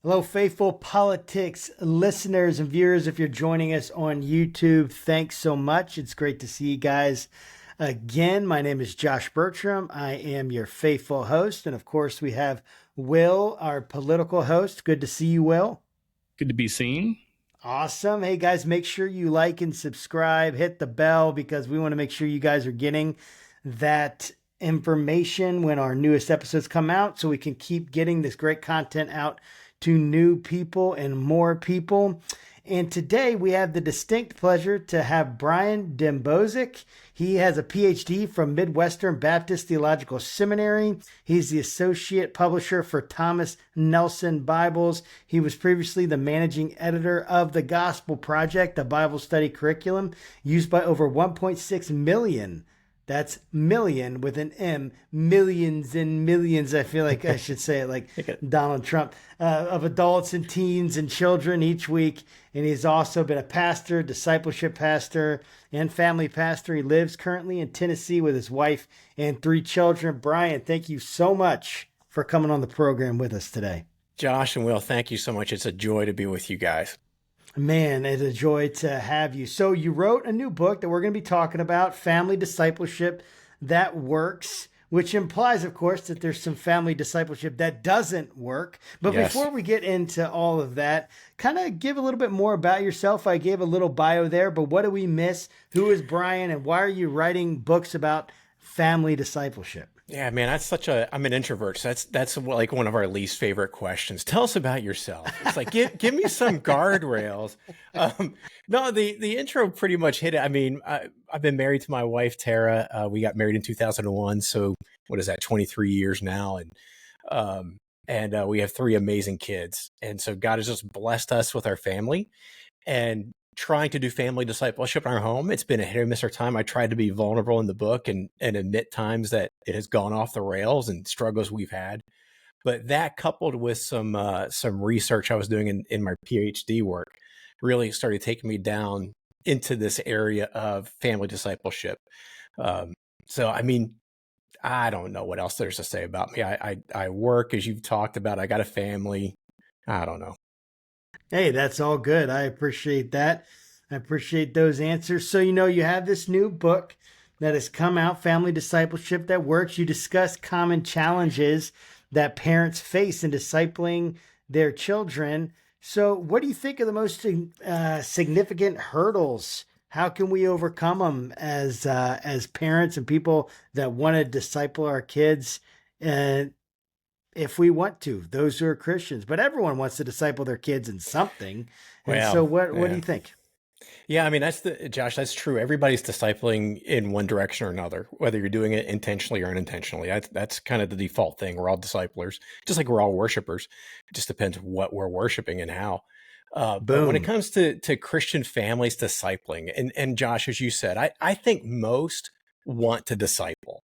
Hello, faithful politics listeners and viewers. If you're joining us on YouTube, thanks so much. It's great to see you guys again. My name is Josh Burtram. I am your faithful host. And of course, we have Will, our political host. Good to see you, Will. Good to be seen. Awesome. Hey, guys, make sure you like and subscribe, hit the bell, because we want to make sure you guys are getting that information when our newest episodes come out so we can keep getting this great content out to new people and more people. And today we have the distinct pleasure to have Brian Dembowczyk. He has a PhD from Midwestern Baptist Theological Seminary. He's the associate publisher for Thomas Nelson Bibles. He was previously the managing editor of the Gospel Project, a Bible study curriculum used by over 1.6 million. That's million with an M, millions and millions. I feel like I should say it like Donald Trump, of adults and teens and children each week. And he's also been a pastor, discipleship pastor, and family pastor. He lives currently in Tennessee with his wife and 3 children. Brian, thank you so much for coming on the program with us today. Josh and Will, thank you so much. It's a joy to be with you guys. Man, it's a joy to have you. So you wrote a new book that we're going to be talking about, Family Discipleship That Works, which implies, of course, that there's some family discipleship that doesn't work. But Yes. Before we get into all of that, kind of give a little bit more about yourself. I gave a little bio there, but what do we miss? Who is Brian, and why are you writing books about family discipleship? Yeah, man, I'm an introvert. So that's like one of our least favorite questions. Tell us about yourself. It's like, give me some guardrails. No, the intro pretty much hit it. I mean, I've been married to my wife, Tara. We got married in 2001. So what is that? 23 years now. And we have 3 amazing kids. And so God has just blessed us with our family and trying to do family discipleship in our home. It's been a hit or miss our time. I tried to be vulnerable in the book and admit times that it has gone off the rails and struggles we've had. But that coupled with some research I was doing in my PhD work really started taking me down into this area of family discipleship. So, I mean, I don't know what else there's to say about me. I work, as you've talked about. I got a family. I don't know. Hey, that's all good. I appreciate that. I appreciate those answers. So, you have this new book that has come out, Family Discipleship That Works. You discuss common challenges that parents face in discipling their children. So, what do you think are the most significant hurdles? How can we overcome them as parents and people that want to disciple our kids? If we want to, those who are Christians, but everyone wants to disciple their kids in something. And Well, so what yeah. do you think? Yeah, I mean, Josh, that's true. Everybody's discipling in one direction or another, whether you're doing it intentionally or unintentionally. That's kind of the default thing. We're all disciplers, just like we're all worshipers. It just depends what we're worshiping and how. But when it comes to Christian families discipling, and Josh, as you said, I think most want to disciple.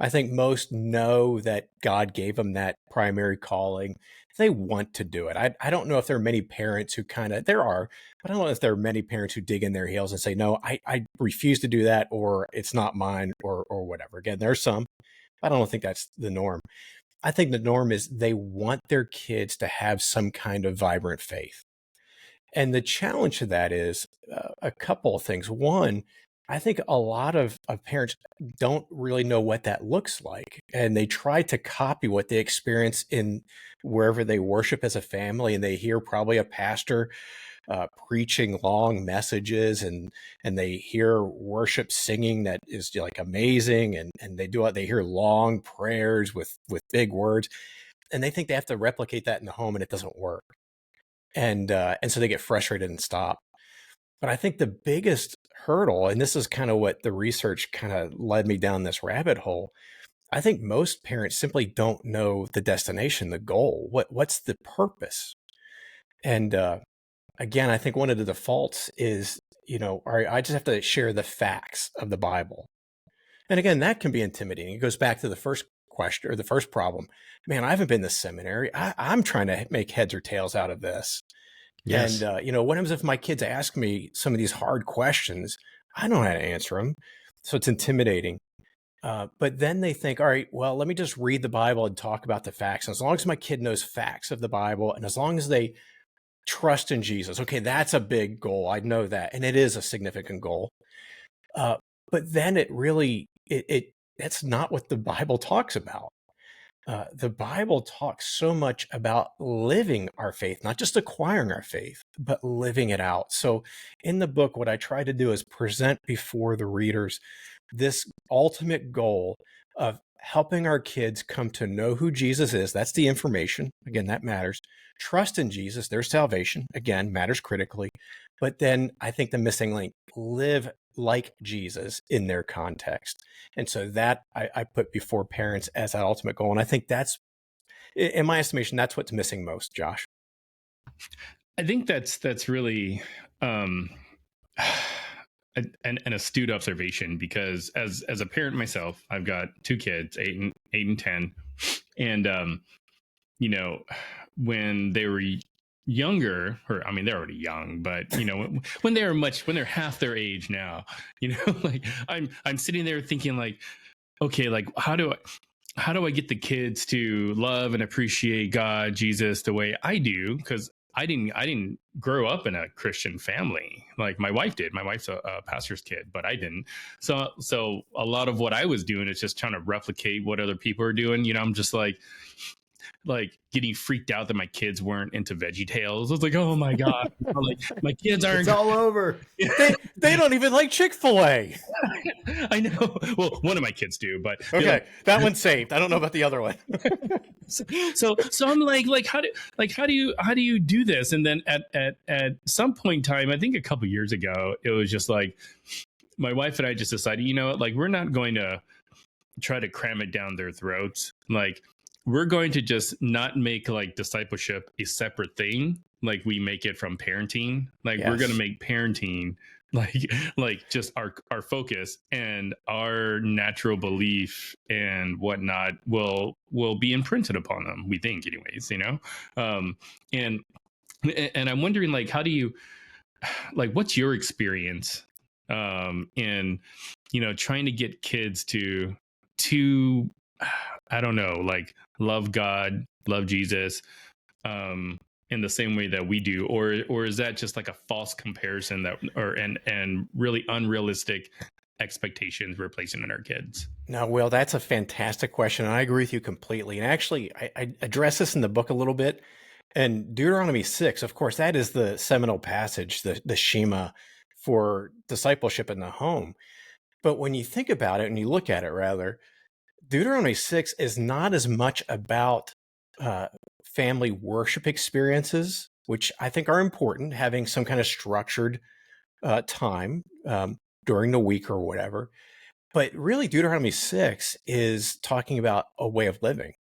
I think most know that God gave them that primary calling. They want to do it. I don't know if there are many parents who there are, but I don't know if there are many parents who dig in their heels and say, no, I refuse to do that, or it's not mine, or whatever. Again, there's some. I don't think that's the norm. I think the norm is they want their kids to have some kind of vibrant faith. And the challenge to that is a couple of things. One, I think a lot of parents don't really know what that looks like. And they try to copy what they experience in wherever they worship as a family. And they hear probably a pastor preaching long messages, and they hear worship singing that is like amazing. And they hear long prayers with big words. And they think they have to replicate that in the home, and it doesn't work. And so they get frustrated and stop. But I think the biggest hurdle, and this is kind of what the research kind of led me down this rabbit hole, I think most parents simply don't know the destination, the goal. What's the purpose? And again, I think one of the defaults is, all right, I just have to share the facts of the Bible. And again, that can be intimidating. It goes back to the first question or the first problem. Man, I haven't been to seminary. I'm trying to make heads or tails out of this. Yes. And, what happens if my kids ask me some of these hard questions? I don't know how to answer them. So it's intimidating. But then they think, all right, well, let me just read the Bible and talk about the facts. And as long as my kid knows facts of the Bible, and as long as they trust in Jesus, okay, that's a big goal. I know that, and it is a significant goal. But then it really, that's not what the Bible talks about. The Bible talks so much about living our faith, not just acquiring our faith, but living it out. So in the book, what I try to do is present before the readers this ultimate goal of helping our kids come to know who Jesus is. That's the information. Again, that matters. Trust in Jesus, their salvation, again, matters critically. But then I think the missing link, live like Jesus in their context. And so that I put before parents as that ultimate goal. And I think that's, in my estimation, that's what's missing most, Josh. I think that's really an astute observation, because as a parent myself, I've got two kids, 8 and 10, and you know, when they were younger, or I mean, they're already young, but you know, when they're half their age now, you know, like I'm sitting there thinking like, okay, like how do I get the kids to love and appreciate God, Jesus, the way I do? Because I didn't grow up in a Christian family like my wife did. My wife's a pastor's kid, but I didn't. So a lot of what I was doing is just trying to replicate what other people are doing. You know, I'm just like getting freaked out that my kids weren't into Veggie Tales. I was like, oh my God, like my kids aren't. It's all over. They don't even like Chick-fil-A. I know. Well, one of my kids do, but okay, that one's saved. I don't know about the other one. so I'm like, how do you do this? And then at some point in time, I think a couple years ago, it was just like my wife and I just decided, you know, like we're not going to try to cram it down their throats. Like we're going to just not make like discipleship a separate thing like we make it from parenting. Like we're going to make parenting like just our focus, and our natural belief and whatnot will be imprinted upon them, we think, anyways, you know. And I'm wondering, like, how do you, like, what's your experience in, you know, trying to get kids to I don't know, like love God, love Jesus, in the same way that we do, or is that just like a false comparison that, and really unrealistic expectations we're placing on our kids? No, Will, that's a fantastic question, and I agree with you completely. And actually, I address this in the book a little bit. And Deuteronomy 6, of course, that is the seminal passage, the Shema for discipleship in the home. But when you think about it, and you look at it rather, Deuteronomy 6 is not as much about family worship experiences, which I think are important, having some kind of structured time during the week or whatever. But really, Deuteronomy 6 is talking about a way of living.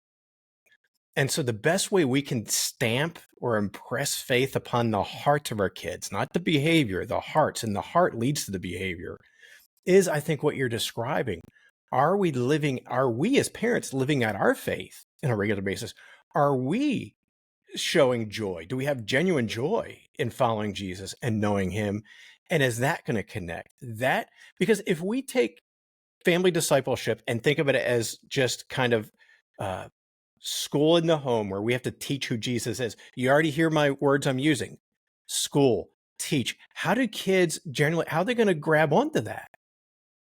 And so the best way we can stamp or impress faith upon the hearts of our kids, not the behavior, the hearts, and the heart leads to the behavior, is, I think, what you're describing. Are we as parents living out our faith on a regular basis? Are we showing joy? Do we have genuine joy in following Jesus and knowing him? And is that going to connect? That, because if we take family discipleship and think of it as just kind of school in the home where we have to teach who Jesus is, you already hear my words I'm using. School, teach. How do kids generally, how are they going to grab onto that?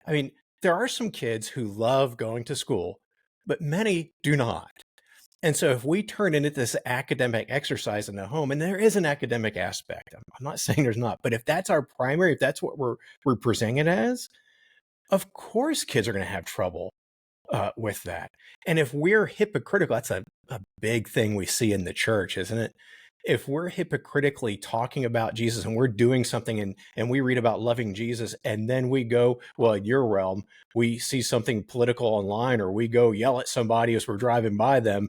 I mean, there are some kids who love going to school, but many do not. And so if we turn into this academic exercise in the home, and there is an academic aspect, I'm not saying there's not, but if that's our primary, if that's what we're presenting it as, of course kids are going to have trouble with that. And if we're hypocritical, that's a big thing we see in the church, isn't it? If we're hypocritically talking about Jesus and we're doing something and we read about loving Jesus, and then we go, well, in your realm, we see something political online, or we go yell at somebody as we're driving by them,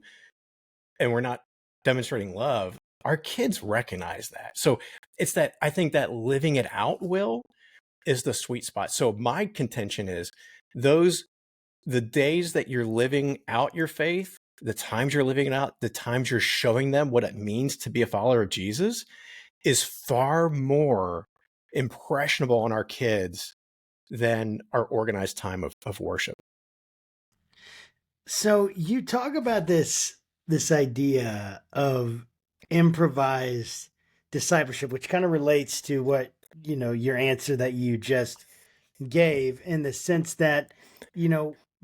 and we're not demonstrating love, our kids recognize that. So it's that, I think that living it out, Will, is the sweet spot. So my contention is the days that you're living out your faith, the times you're living it out, the times you're showing them what it means to be a follower of Jesus, is far more impressionable on our kids than our organized time of worship. So you talk about this idea of improvised discipleship, which kind of relates to what, your answer that you just gave, in the sense that,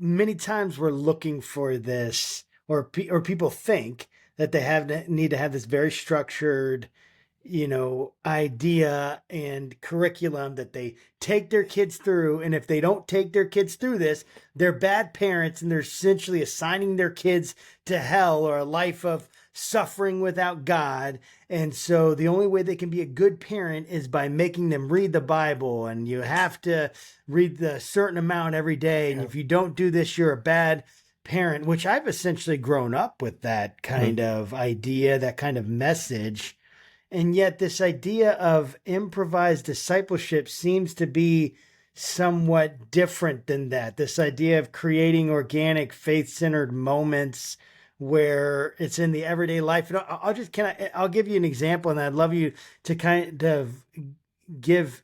many times we're looking for this, or people think that they need to have this very structured, idea and curriculum that they take their kids through. And if they don't take their kids through this, they're bad parents, and they're essentially assigning their kids to hell or a life of suffering without God. And so the only way they can be a good parent is by making them read the Bible, and you have to read the certain amount every day. And if you don't do this, you're a bad parent, which I've essentially grown up with that kind of idea, that kind of message. And yet, this idea of improvised discipleship seems to be somewhat different than that. This idea of creating organic, faith centered moments where it's in the everyday life. And I'll give you an example, and I'd love you to kind of give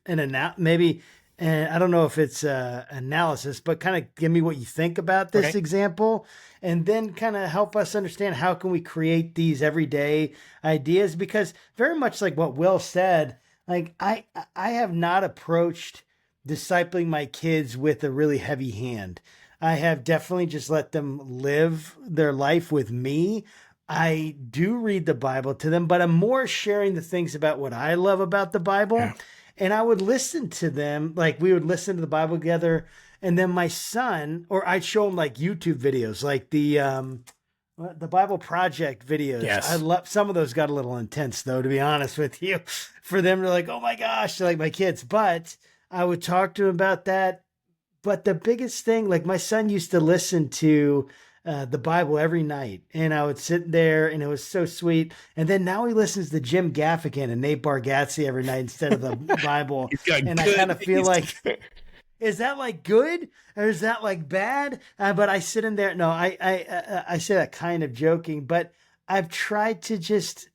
maybe, and I don't know if it's analysis, but kind of give me what you think about this example, and then kind of help us understand how can we create these everyday ideas. Because very much like what Will said, like I have not approached discipling my kids with a really heavy hand. I have definitely just let them live their life with me. I do read the Bible to them, but I'm more sharing the things about what I love about the Bible. Yeah. And I would listen to them, like we would listen to the Bible together. And then my son, or I'd show him like YouTube videos, like the Bible Project videos. Yes. I love, some of those got a little intense though, to be honest with you, for them to like, oh my gosh, they're like my kids. But I would talk to him about that. But the biggest thing, like my son used to listen to the Bible every night, and I would sit there, and it was so sweet. And then now he listens to Jim Gaffigan and Nate Bargatze every night instead of the Bible. And I kind of feel like, is that like good or is that like bad? But I sit in there. No, I say that kind of joking, but I've tried to just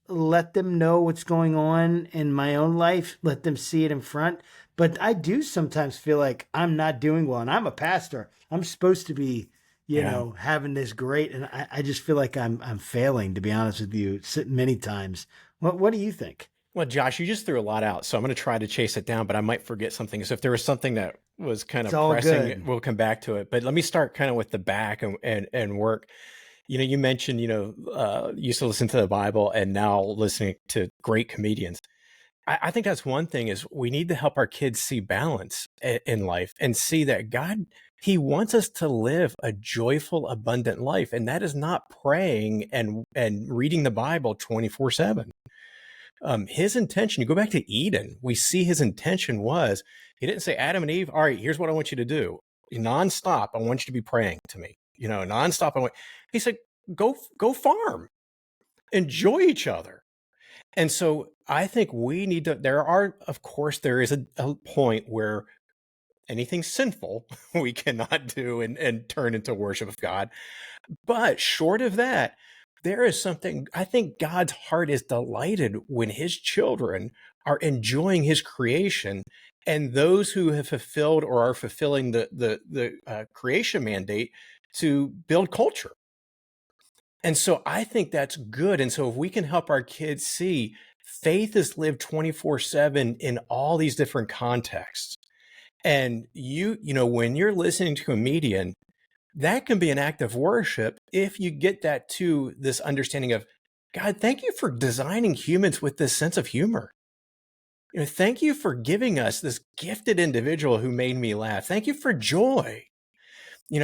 let them know what's going on in my own life, let them see it in front. But I do sometimes feel like I'm not doing well, and I'm a pastor. I'm supposed to be, having this great, and I just feel like I'm failing, to be honest with you, many times. What do you think? Well, Josh, you just threw a lot out, so I'm going to try to chase it down, but I might forget something. So if there was something that was kind of pressing, good. We'll come back to it. But let me start kind of with the back and work. You mentioned, used to listen to the Bible and now listening to great comedians. I think that's one thing, is we need to help our kids see balance in life and see that God, he wants us to live a joyful, abundant life. And that is not praying and reading the Bible 24/7. His intention, you go back to Eden, we see his intention was, he didn't say, Adam and Eve, all right, here's what I want you to do. Nonstop, I want you to be praying to me. Nonstop. He said, go farm, enjoy each other. And so I think we need to, there is a point where anything sinful we cannot do and turn into worship of God. But short of that, there is something, I think God's heart is delighted when his children are enjoying his creation, and those who have fulfilled or are fulfilling the creation mandate to build culture. And so I think that's good. And so if we can help our kids see faith is lived 24/7 in all these different contexts. And when you're listening to a comedian, that can be an act of worship if you get that to this understanding of, God, thank you for designing humans with this sense of humor. Thank you for giving us this gifted individual who made me laugh. Thank you for joy.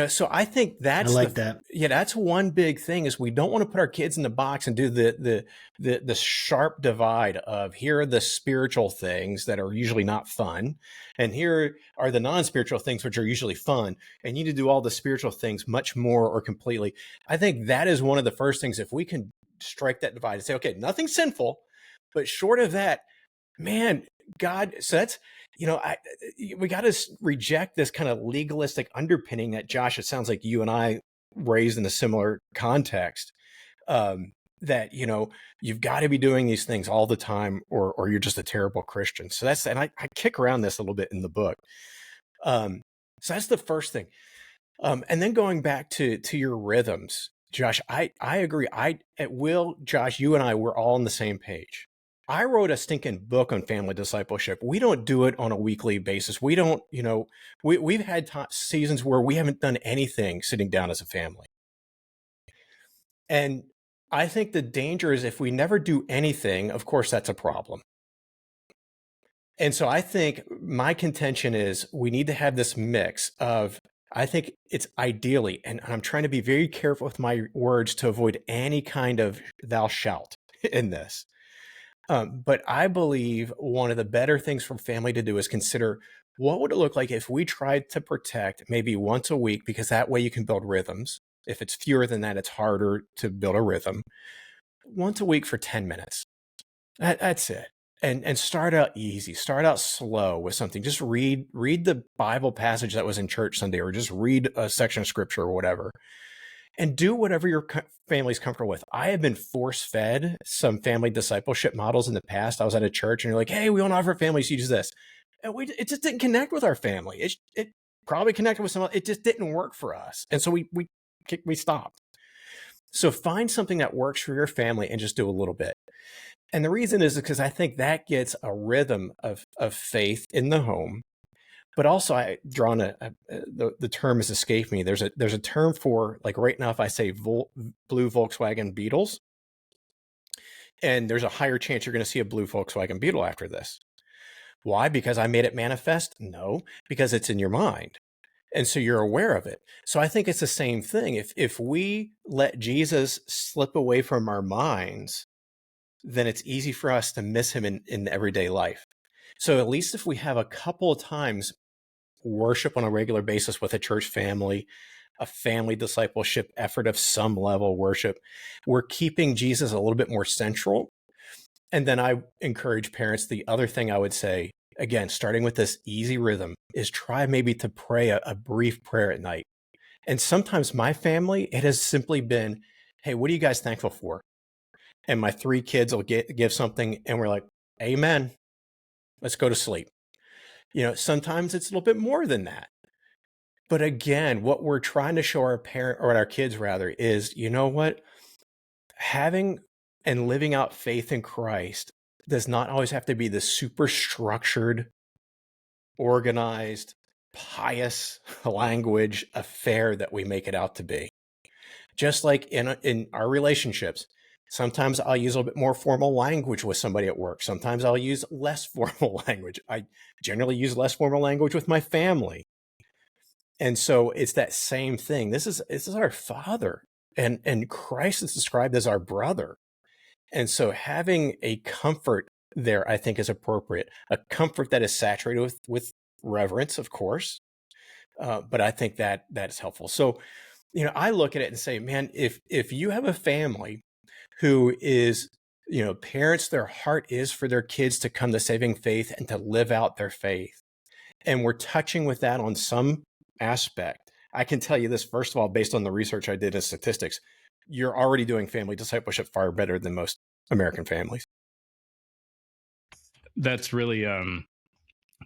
So I think that's that. Yeah, that's one big thing, is we don't want to put our kids in the box and do the sharp divide of, here are the spiritual things that are usually not fun, and here are the non-spiritual things which are usually fun, and you need to do all the spiritual things much more or completely. I think that is one of the first things, if we can strike that divide and say, okay, nothing sinful, but short of that, man, God, so that's, we got to reject this kind of legalistic underpinning that, Josh, it sounds like you and I raised in a similar context, that, you've got to be doing these things all the time or you're just a terrible Christian. So and I kick around this a little bit in the book. So that's the first thing. And then going back to your rhythms, Josh, I agree. Josh, you and I, we're all on the same page. I wrote a stinking book on family discipleship. We don't do it on a weekly basis. We don't, we've had seasons where we haven't done anything sitting down as a family. And I think the danger is if we never do anything, of course, that's a problem. And so I think my contention is we need to have this mix of, I think it's ideally, and I'm trying to be very careful with my words to avoid any kind of thou shalt in this. But I believe one of the better things for family to do is consider what would it look like if we tried to protect maybe once a week, because that way you can build rhythms. If it's fewer than that, it's harder to build a rhythm. Once a week for 10 minutes. That's it. And start out easy, start out slow with something. Just read the Bible passage that was in church Sunday, or just read a section of scripture or whatever, and do whatever your family's comfortable with. I have been force-fed some family discipleship models in the past. I was at a church and you're like, hey, we want to offer families to use this. And it just didn't connect with our family. It probably connected with someone. It just didn't work for us. And so we stopped. So find something that works for your family and just do a little bit. And the reason is because I think that gets a rhythm of faith in the home. But also, the term has escaped me. There's a term for, like, right now, if I say blue Volkswagen Beetles, and there's a higher chance you're going to see a blue Volkswagen Beetle after this. Why? Because I made it manifest? No, because it's in your mind. And so you're aware of it. So I think it's the same thing. If we let Jesus slip away from our minds, then it's easy for us to miss him in everyday life. So at least if we have a couple of times worship on a regular basis with a church family, a family discipleship effort of some level worship, we're keeping Jesus a little bit more central. And then I encourage parents, the other thing I would say, again, starting with this easy rhythm, is try maybe to pray a brief prayer at night. And sometimes my family, it has simply been, hey, what are you guys thankful for? And my 3 kids will give something, and we're like, amen, let's go to sleep. Sometimes it's a little bit more than that. But again, what we're trying to show our kids rather, is, you know what? Having and living out faith in Christ does not always have to be the super structured, organized, pious language affair that we make it out to be. Just like in our relationships, sometimes I'll use a little bit more formal language with somebody at work. Sometimes I'll use less formal language. I generally use less formal language with my family. And so it's that same thing. This is our Father, and Christ is described as our brother. And so having a comfort there, I think, is appropriate. A comfort that is saturated with reverence, of course. But I think that is helpful. So, I look at it and say, man, if you have a family who is, parents, their heart is for their kids to come to saving faith and to live out their faith, and we're touching with that on some aspect, I can tell you this, first of all, based on the research I did in statistics, you're already doing family discipleship far better than most American families. That's really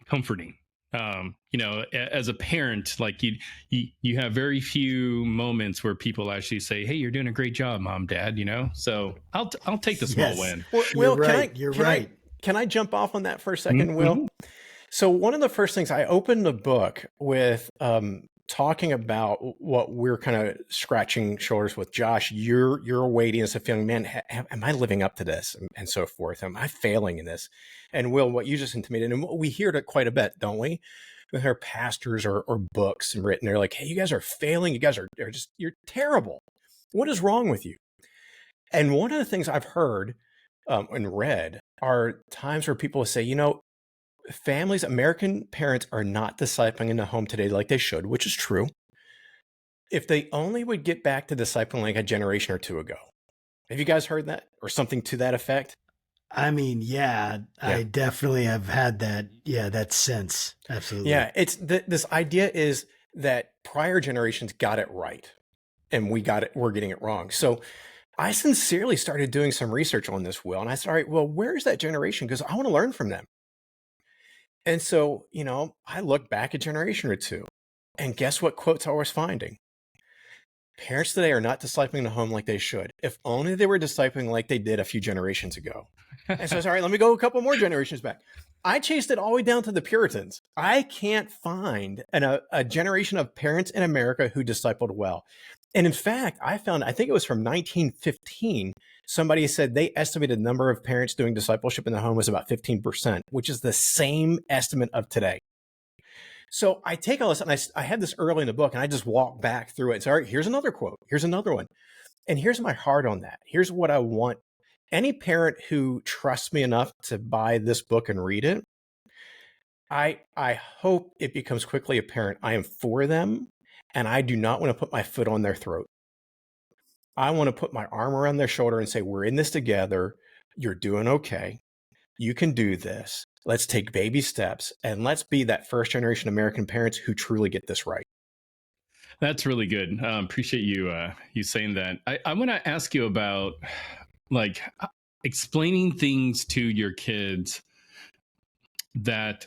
comforting. As a parent, like you have very few moments where people actually say, hey, you're doing a great job, Mom, Dad, So I'll take the small win. Will, you're right. Can I jump off on that for a second, Mm-hmm. Will? So one of the first things, I opened the book with talking about what we're kind of scratching shoulders with. Josh, you're waiting as a feeling, man, am I living up to this? And so forth. Am I failing in this? And Will, what you just intimated, and we hear it quite a bit, don't we? With our pastors or books and written, they're like, hey, you guys are failing. You guys are just, you're terrible. What is wrong with you? And one of the things I've heard and read are times where people say, families, American parents are not discipling in the home today like they should, which is true. If they only would get back to discipling like a generation or two ago. Have you guys heard that or something to that effect? I mean, yeah. I definitely have had that. Yeah, that sense. Absolutely. Yeah, it's this idea is that prior generations got it right, and we're getting it wrong. So I sincerely started doing some research on this, Will, and I said, all right, well, where's that generation? Because I want to learn from them. And so, I look back a generation or two, And guess what quotes I was finding? Parents today are not discipling the home like they should. If only they were discipling like they did a few generations ago. And so I said, all right, let me go a couple more generations back. I chased it all the way down to the Puritans. I can't find a generation of parents in America who discipled well. And in fact, I think it was from 1915, somebody said they estimated the number of parents doing discipleship in the home was about 15%, which is the same estimate of today. So I take all this, and I had this early in the book, and I just walk back through it and say, all right, here's another quote. Here's another one. And here's my heart on that. Here's what I want. Any parent who trusts me enough to buy this book and read it, I hope it becomes quickly apparent I am for them, and I do not want to put my foot on their throat. I want to put my arm around their shoulder and say, we're in this together. You're doing okay. You can do this. Let's take baby steps, and let's be that first generation American parents who truly get this right. That's really good. Appreciate you saying that. I want to ask you about like explaining things to your kids that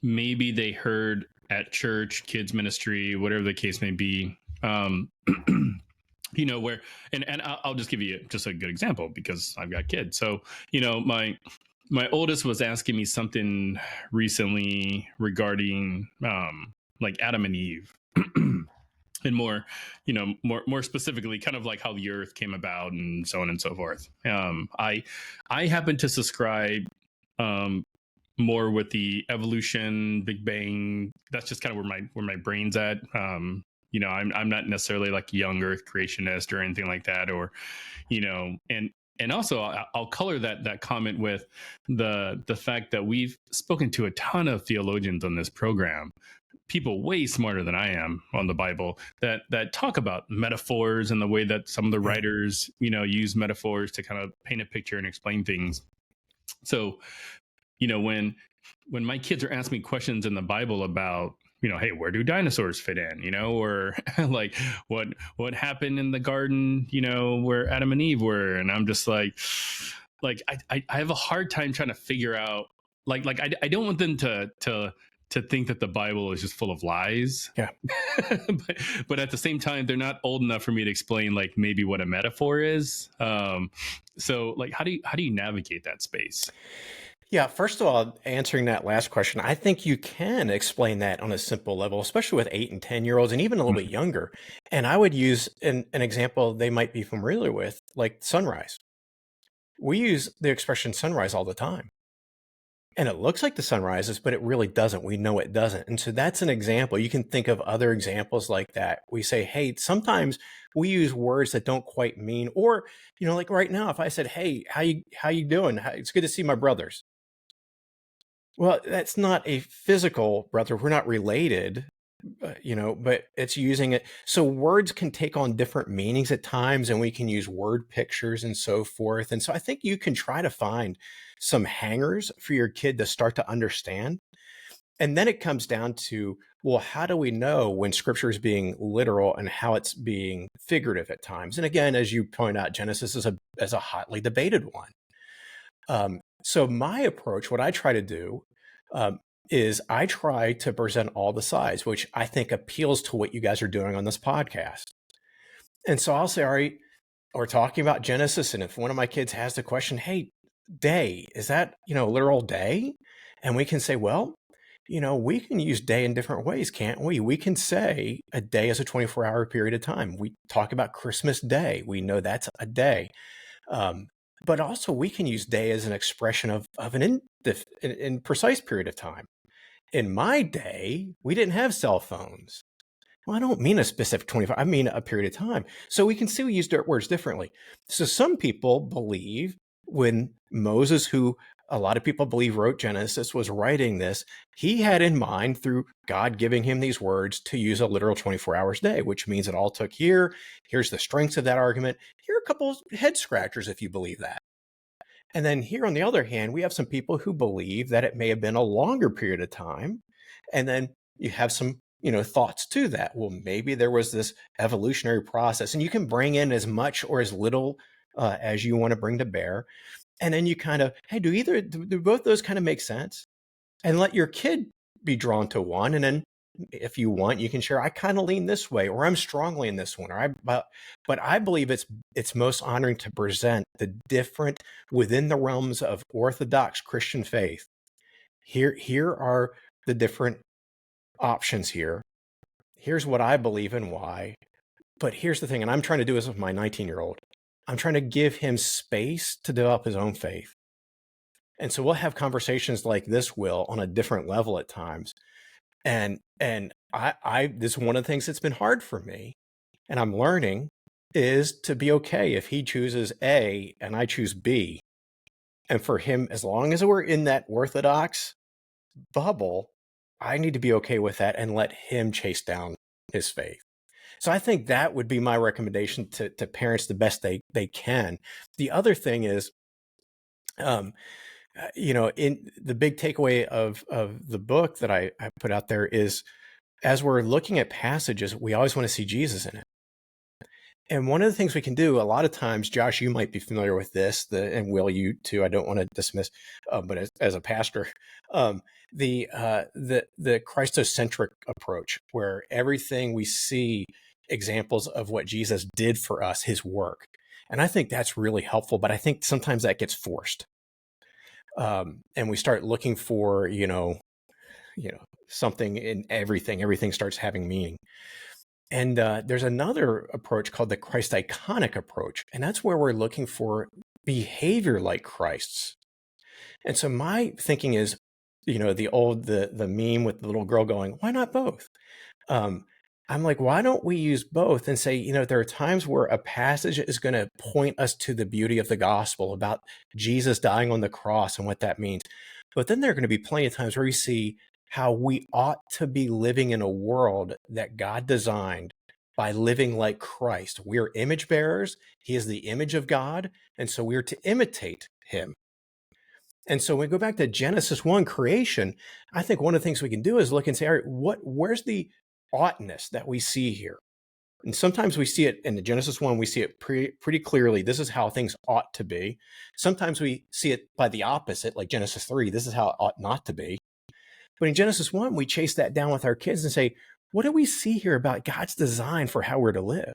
maybe they heard at church, kids ministry, whatever the case may be. You know, where, and I'll just give you just a good example because I've got kids. So, you know, my oldest was asking me something recently regarding like Adam and Eve. And more, you know, more specifically, kind of like how the earth came about and so on and so forth. I happen to subscribe more with the evolution, Big Bang. That's just kind of where my brain's at. You know, I'm not necessarily like young Earth creationist or anything like that, or, you know, and also I'll color that comment with the fact that we've spoken to a ton of theologians on this program, people way smarter than I am on the Bible, that talk about metaphors and the way that some of the writers, you know, use metaphors to kind of paint a picture and explain things. So, you know, when my kids are asking me questions in the Bible about, you know, hey, where do dinosaurs fit in, you know, or like what happened in the garden, you know, where Adam and Eve were, and I'm just like I have a hard time trying to figure out like I don't want them to think that the Bible is just full of lies. Yeah. but at the same time, they're not old enough for me to explain like maybe what a metaphor is. So like, how do you navigate that space? Yeah, first of all, answering that last question, I think you can explain that on a simple level, especially with 8 and 10-year-olds and even a little bit younger. And I would use an example they might be familiar with, like sunrise. We use the expression sunrise all the time. And it looks like the sun rises, but it really doesn't. We know it doesn't. And so that's an example. You can think of other examples like that. We say, hey, sometimes we use words that don't quite mean, or, you know, like right now, if I said, hey, how you doing? It's good to see my brothers. Well, that's not a physical brother. We're not related, you know, but it's using it. So words can take on different meanings at times, and we can use word pictures and so forth. And so I think you can try to find some hangers for your kid to start to understand. And then it comes down to, well, how do we know when scripture is being literal and how it's being figurative at times? And again, as you point out, Genesis is a hotly debated one. So my approach, what I try to do, is I try to present all the sides, which I think appeals to what you guys are doing on this podcast. And so I'll say, all right, we're talking about Genesis. And if one of my kids has the question, hey, day, is that, you know, literal day? And we can say, well, you know, we can use day in different ways, can't we? We can say a day is a 24-hour period of time. We talk about Christmas Day. We know that's a day. But also we can use day as an expression of an imprecise period of time. In my day, we didn't have cell phones. Well, I don't mean a specific 24, I mean a period of time. So we can still use words differently. So some people believe when Moses, who a lot of people believe wrote Genesis, was writing this, he had in mind through God giving him these words to use a literal 24 hours day, which means it all took here. Here's the strengths of that argument. Here are a couple of head scratchers if you believe that. And then here on the other hand, we have some people who believe that it may have been a longer period of time. And then you have some, you know, thoughts to that. Well, maybe there was this evolutionary process, and you can bring in as much or as little as you want to bring to bear. And then you kind of, hey, do both those kind of make sense? And let your kid be drawn to one, and then if you want, you can share, I kind of lean this way, or I'm strongly in this one, but I believe it's most honoring to present the different within the realms of Orthodox Christian faith. Here are the different options here. Here's what I believe and why. But here's the thing, and I'm trying to do this with my 19-year-old. I'm trying to give him space to develop his own faith. And so we'll have conversations like this, Will, on a different level at times. And I this is one of the things that's been hard for me, and I'm learning, is to be okay if he chooses A and I choose B. And for him, as long as we're in that Orthodox bubble, I need to be okay with that and let him chase down his faith. So I think that would be my recommendation to parents the best they can. The other thing is, in the big takeaway of the book that I put out there is, as we're looking at passages, we always want to see Jesus in it. And one of the things we can do a lot of times, Josh, you might be familiar with this, and Will, you too, I don't want to dismiss, but as a pastor, the Christocentric approach, where everything we see examples of what Jesus did for us, his work. And I think that's really helpful, but I think sometimes that gets forced. And we start looking for, something in everything. Everything starts having meaning. And there's another approach called the Christ iconic approach. And that's where we're looking for behavior like Christ's. And so my thinking is, the meme with the little girl going, why not both? I'm like, why don't we use both and say, there are times where a passage is going to point us to the beauty of the gospel about Jesus dying on the cross and what that means. But then there are going to be plenty of times where we see how we ought to be living in a world that God designed by living like Christ. We're image bearers. He is the image of God. And so we're to imitate him. And so when we go back to Genesis 1 creation, I think one of the things we can do is look and say, all right, where's the oughtness that we see here? And sometimes we see it in the Genesis 1, we see it pretty clearly. This is how things ought to be. Sometimes we see it by the opposite, like Genesis 3, this is how it ought not to be. But in Genesis 1, we chase that down with our kids and say, what do we see here about God's design for how we're to live?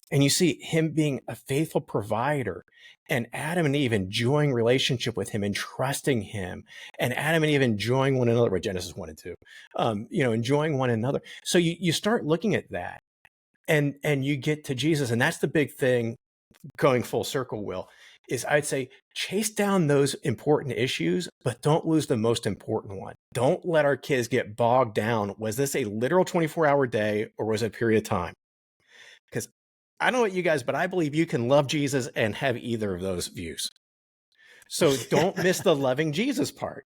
And you see him being a faithful provider, and Adam and Eve enjoying relationship with him and trusting him, and Adam and Eve enjoying one another, with Genesis 1 and 2, enjoying one another. So you start looking at that, and you get to Jesus. And that's the big thing, going full circle, Will, is I'd say chase down those important issues, but don't lose the most important one. Don't let our kids get bogged down. Was this a literal 24-hour day, or was it a period of time? Because I don't know about you guys, but I believe you can love Jesus and have either of those views. So don't miss the loving Jesus part.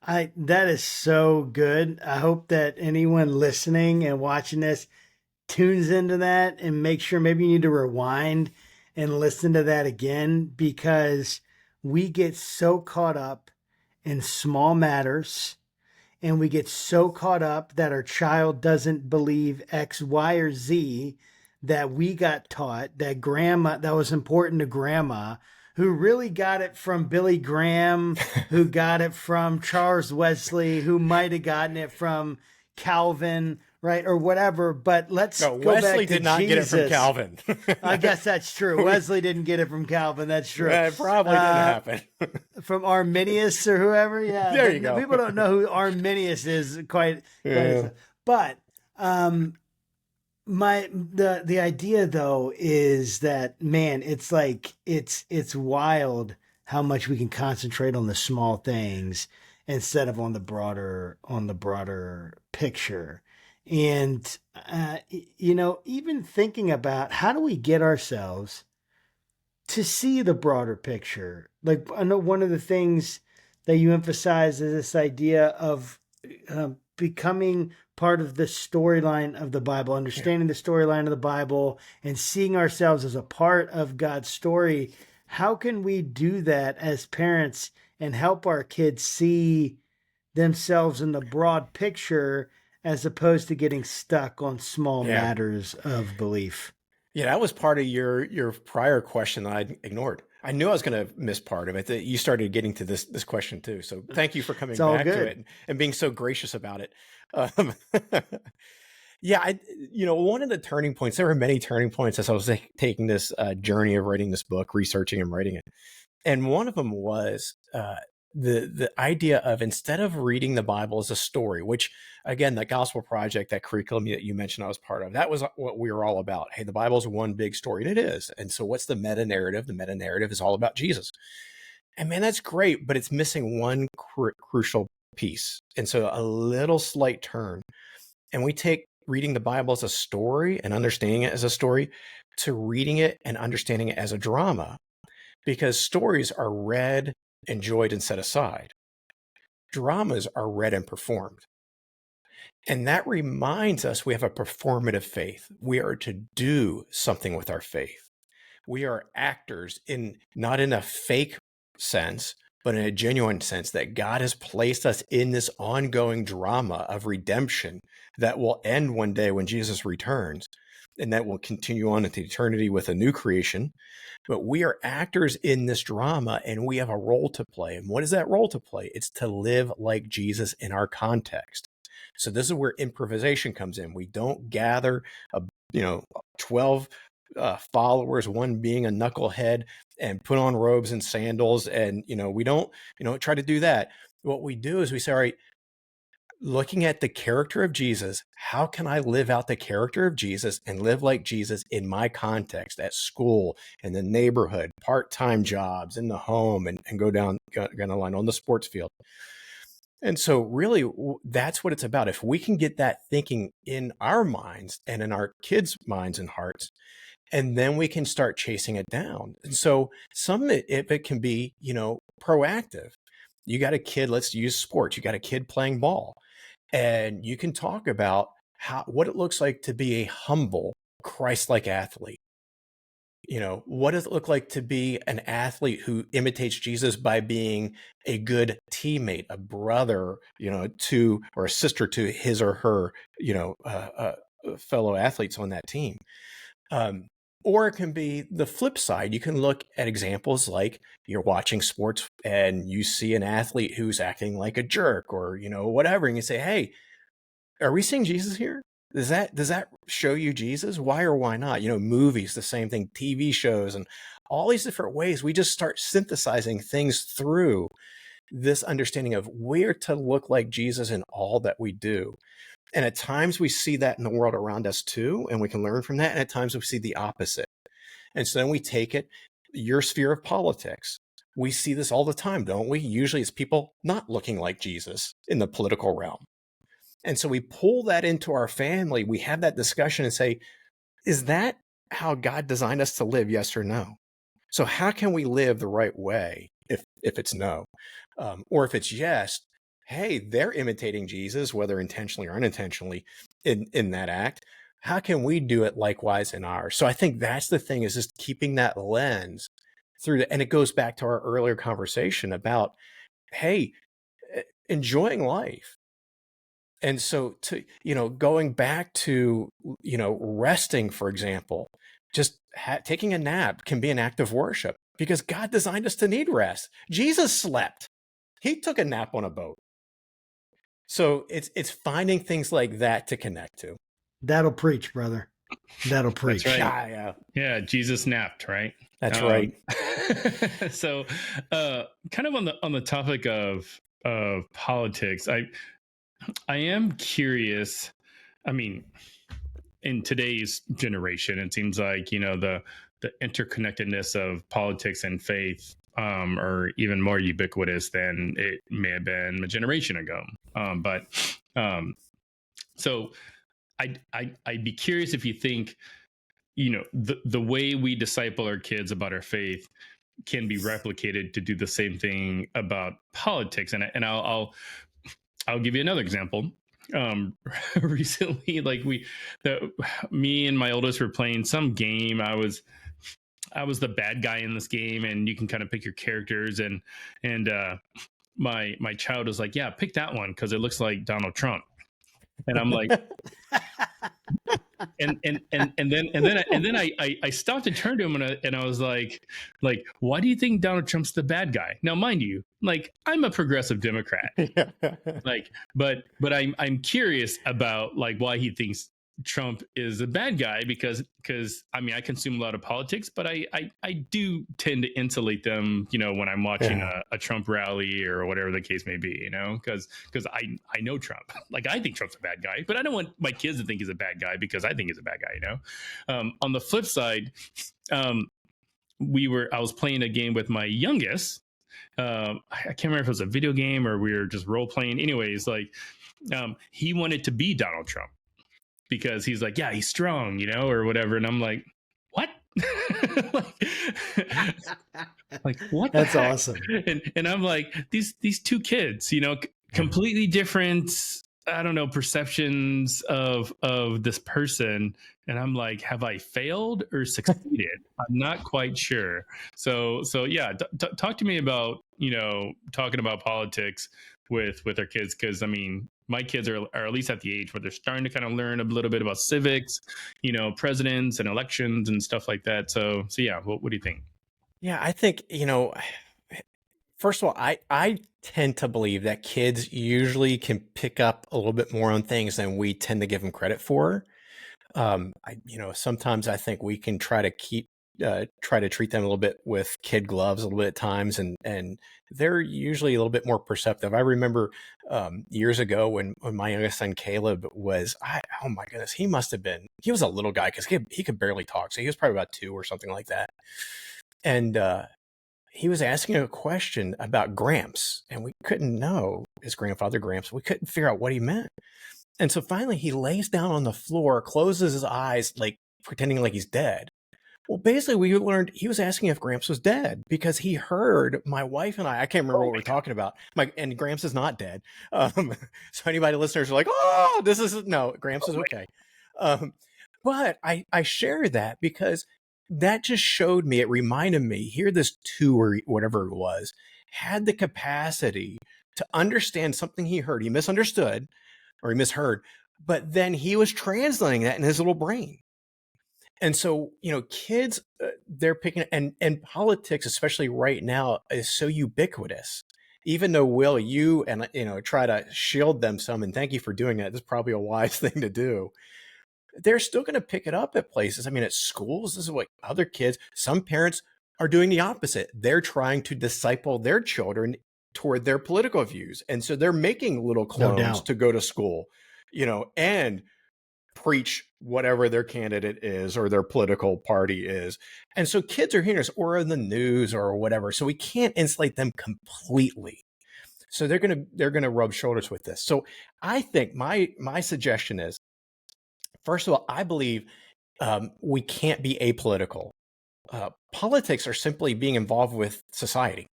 That is so good. I hope that anyone listening and watching this tunes into that and make sure maybe you need to rewind and listen to that again, because we get so caught up in small matters, and we get so caught up that our child doesn't believe X, Y, or Z that we got taught, that was important to grandma, who really got it from Billy Graham, who got it from Charles Wesley, who might have gotten it from Calvin, right, or whatever. But let's go Wesley back to did not Jesus. get it from Calvin. I guess that's true. Wesley didn't get it from Calvin. That's true. It probably didn't happen. From Arminius or whoever. Yeah, there you go. People don't know who Arminius is quite. But the idea though is that, man, it's like it's wild how much we can concentrate on the small things instead of on the broader picture. And even thinking about how do we get ourselves to see the broader picture. Like, I know one of the things that you emphasize is this idea of becoming part of the storyline of the Bible, understanding the storyline of the Bible, and seeing ourselves as a part of God's story. How can we do that as parents and help our kids see themselves in the broad picture, as opposed to getting stuck on small matters of belief? Yeah, that was part of your prior question that I ignored. I knew I was going to miss part of it. That you started getting to this question too. So thank you for coming It's all back to good. it and being so gracious about it. Um, yeah, one of the turning points, there were many turning points as I was taking this journey of writing this book, researching and writing it. And one of them was the idea of, instead of reading the Bible as a story, which again, the Gospel Project, that curriculum that you mentioned I was part of, that was what we were all about. Hey, the Bible's one big story, and it is. And so what's the meta narrative? The meta narrative is all about Jesus. And man, that's great, but it's missing one crucial piece. And so a little slight turn, and we take reading the Bible as a story and understanding it as a story to reading it and understanding it as a drama, because stories are read, enjoyed, and set aside. Dramas are read and performed. And that reminds us we have a performative faith. We are to do something with our faith. We are actors, not in a fake sense, but in a genuine sense, that God has placed us in this ongoing drama of redemption that will end one day when Jesus returns, and that will continue on into eternity with a new creation. But we are actors in this drama, and we have a role to play. And what is that role to play? It's to live like Jesus in our context. So this is where improvisation comes in. We don't gather 12 followers, one being a knucklehead, and put on robes and sandals. And, we don't, try to do that. What we do is we say, all right, looking at the character of Jesus, how can I live out the character of Jesus and live like Jesus in my context, at school, in the neighborhood, part-time jobs, in the home, and go down the line on the sports field. And so really, that's what it's about. If we can get that thinking in our minds and in our kids' minds and hearts, and then we can start chasing it down. And so some of it can be, proactive. You got a kid, let's use sports. You got a kid playing ball, and you can talk about what it looks like to be a humble, Christ-like athlete. What does it look like to be an athlete who imitates Jesus by being a good teammate, a brother, or a sister to his or her, fellow athletes on that team. Or it can be the flip side. You can look at examples like you're watching sports and you see an athlete who's acting like a jerk or, whatever. And you say, hey, are we seeing Jesus here? Does that show you Jesus? Why or why not? Movies, the same thing, TV shows, and all these different ways. We just start synthesizing things through this understanding of where to look like Jesus in all that we do. And at times we see that in the world around us too, and we can learn from that. And at times we see the opposite. And so then we take it, your sphere of politics. We see this all the time, don't we? Usually it's people not looking like Jesus in the political realm. And so we pull that into our family. We have that discussion and say, is that how God designed us to live? Yes or no? So how can we live the right way if it's no? Or if it's yes, hey, they're imitating Jesus, whether intentionally or unintentionally in that act. How can we do it likewise in ours? So I think that's the thing, is just keeping that lens through. And it goes back to our earlier conversation about, hey, enjoying life. And so going back to, resting, for example, just taking a nap can be an act of worship, because God designed us to need rest. Jesus slept. He took a nap on a boat. So it's finding things like that to connect to. That'll preach, brother. That'll preach. That's right. Yeah, Jesus napped, right? That's right. So kind of on the topic of politics, I am curious. I mean, in today's generation, it seems like, the interconnectedness of politics and faith are even more ubiquitous than it may have been a generation ago. So I'd be curious if you think, the way we disciple our kids about our faith can be replicated to do the same thing about politics. And I'll give you another example. Recently, me and my oldest were playing some game. I was the bad guy in this game, and you can kind of pick your characters. And my child was like, "Yeah, pick that one because it looks like Donald Trump." And I'm like, and then I stopped and turned to him and I was like, why do you think Donald Trump's the bad guy? Now, mind you, like, I'm a progressive Democrat, like, but I'm curious about like why he thinks Trump is a bad guy, because I mean, I consume a lot of politics, but I do tend to insulate them, when I'm watching a Trump rally or whatever the case may be, because I know Trump. Like, I think Trump's a bad guy, but I don't want my kids to think he's a bad guy because I think he's a bad guy. On the flip side, I was playing a game with my youngest. I can't remember if it was a video game or we were just role playing. Anyways, like, he wanted to be Donald Trump, because he's like, yeah, he's strong, or whatever. And I'm like, what? like what? That's awesome. And I'm like, these two kids, completely different, I don't know, perceptions of this person. And I'm like, have I failed or succeeded? I'm not quite sure. So yeah, talk to me about, talking about politics with our kids. Cause I mean, my kids are at least at the age where they're starting to kind of learn a little bit about civics, presidents and elections and stuff like that. So yeah, what do you think? Yeah, I think, first of all, I tend to believe that kids usually can pick up a little bit more on things than we tend to give them credit for. Sometimes I think we can try to treat them a little bit with kid gloves a little bit at times, and they're usually a little bit more perceptive. I remember years ago when my youngest son Caleb was, oh my goodness, he was a little guy because he could barely talk, so he was probably about 2 or something like that, and he was asking a question about Gramps, and we couldn't know his grandfather Gramps. We couldn't figure out what he meant. And so finally he lays down on the floor, closes his eyes, like pretending like he's dead. Well, basically we learned he was asking if Gramps was dead because he heard my wife and I can't remember what we're talking about. And Gramps is not dead. So anybody listeners are like, oh, no, Gramps is okay. But I share that because that just showed me, it reminded me, here this 2 or whatever it was, had the capacity to understand something he heard. He misunderstood or he misheard, but then he was translating that in his little brain. And so, kids, they're picking, and politics, especially right now, is so ubiquitous. Even though, Will, you and, try to shield them some, and thank you for doing that. This is probably a wise thing to do. They're still going to pick it up at places. I mean, at schools, this is what other kids, some parents are doing the opposite. They're trying to disciple their children toward their political views. And so they're making little clones to go to school, and preach whatever their candidate is or their political party is. And so kids are hearing this, or in the news or whatever. So we can't insulate them completely. So they're going to rub shoulders with this. So I think my suggestion is, first of all, I believe we can't be apolitical. Politics are simply being involved with society.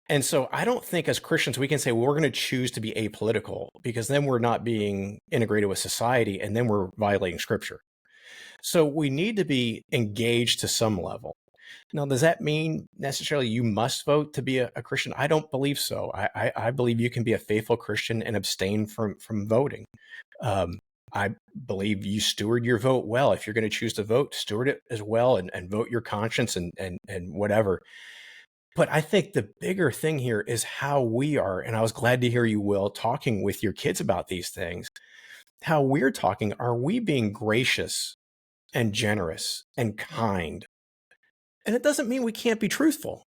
And so I don't think as Christians we can say, well, we're going to choose to be apolitical, because then we're not being integrated with society and then we're violating scripture. So we need to be engaged to some level. Now, does that mean necessarily you must vote to be a Christian? I don't believe so. I believe you can be a faithful Christian and abstain from voting. I believe you steward your vote well. If you're going to choose to vote, steward it as well and vote your conscience and whatever. But I think the bigger thing here is how we are, and I was glad to hear you, Will, talking with your kids about these things, how we're talking. Are we being gracious and generous and kind? And it doesn't mean we can't be truthful.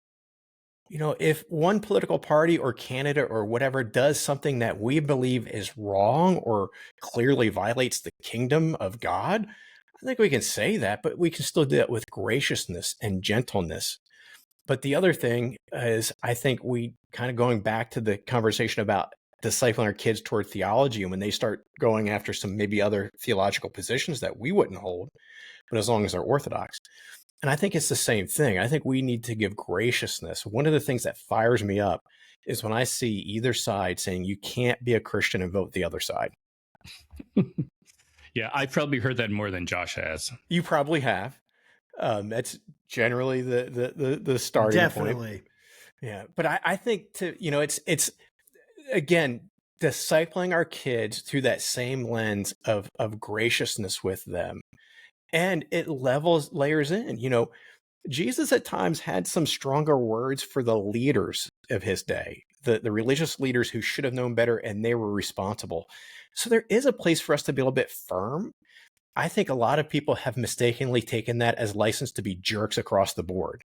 If one political party or candidate or whatever does something that we believe is wrong or clearly violates the kingdom of God, I think we can say that, but we can still do it with graciousness and gentleness. But the other thing is, I think we kind of going back to the conversation about discipling our kids toward theology, and when they start going after some maybe other theological positions that we wouldn't hold, but as long as they're orthodox. And I think it's the same thing. I think we need to give graciousness. One of the things that fires me up is when I see either side saying you can't be a Christian and vote the other side. Yeah, I've probably heard that more than Josh has. You probably have. That's generally the starting Definitely. point. Yeah, but I think it's again, discipling our kids through that same lens of graciousness with them. And it layers in, Jesus at times had some stronger words for the leaders of his day, the religious leaders who should have known better and they were responsible. So there is a place for us to be a little bit firm. I think a lot of people have mistakenly taken that as license to be jerks across the board.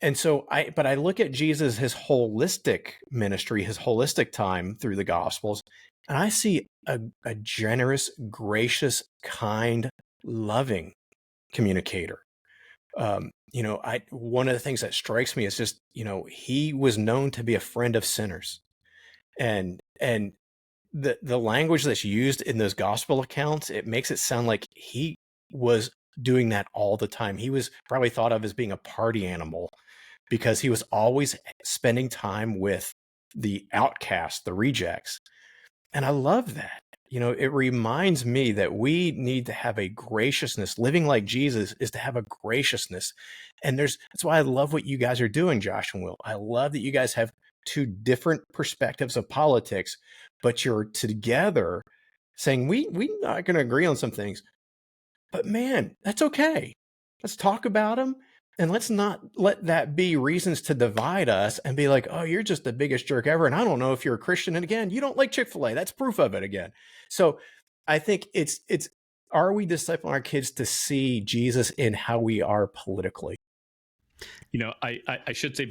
And so but I look at Jesus, his holistic ministry, his holistic time through the Gospels, and I see a generous, gracious, kind, loving communicator. One of the things that strikes me is just, he was known to be a friend of sinners, and the language that's used in those gospel accounts, it makes it sound like he was doing that all the time. He was probably thought of as being a party animal because he was always spending time with the outcasts, the rejects. And I love that. It reminds me that we need to have a graciousness. Living like Jesus is to have a graciousness. And that's why I love what you guys are doing, Josh and Will. I love that you guys have two different perspectives of politics, but you're together saying, we're not going to agree on some things, but man, that's okay. Let's talk about them. And let's not let that be reasons to divide us and be like, oh, you're just the biggest jerk ever. And I don't know if you're a Christian. And again, you don't like Chick-fil-A. That's proof of it again. So I think are we discipling our kids to see Jesus in how we are politically? I should say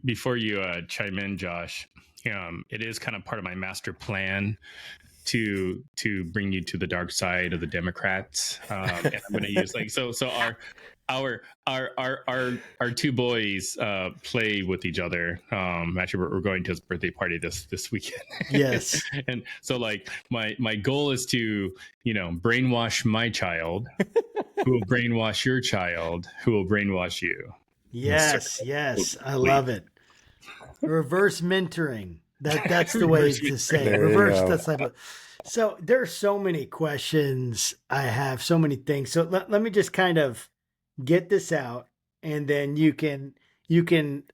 before you chime in, Josh, it is kind of part of my master plan to bring you to the dark side of the Democrats. And I'm going to use our two boys play with each other. Actually, we're going to his birthday party this weekend. Yes. And so my goal is to, brainwash my child, who will brainwash your child, who will brainwash you. Yes. I love it. Reverse mentoring. That's the way to say it. Reverse disciple. So there are so many questions I have, so many things. So let me just kind of get this out, and then you can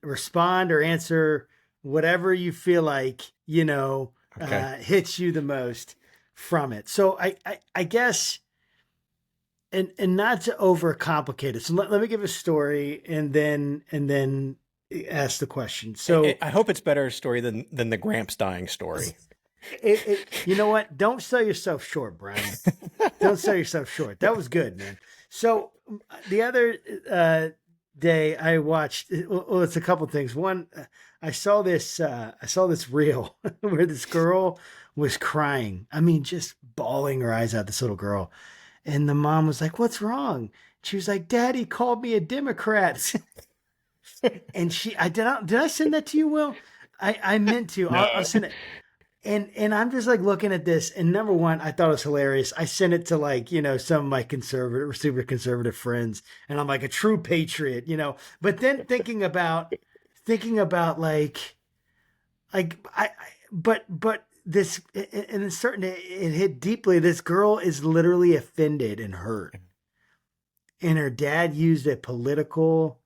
respond or answer whatever you feel like, hits you the most from it. So I guess, and not to overcomplicate it. So let me give a story and then ask the question. So I hope it's better story than the Gramps dying story. You know what? Don't sell yourself short, Brian. Don't sell yourself short. That was good, man. So the other day I watched, well, it's a couple things. One, I saw this reel where this girl was crying. I mean, just bawling her eyes out, this little girl. And the mom was like, "What's wrong?" She was like, "Daddy called me a Democrat." And did I send that to you, Will? I meant to. No. I'll send it. And I'm just like looking at this, and number one, I thought it was hilarious. I sent it to some of my super conservative friends, and I'm like a true patriot, But then thinking about but this, and it's starting to it hit deeply. This girl is literally offended and hurt, and her dad used a political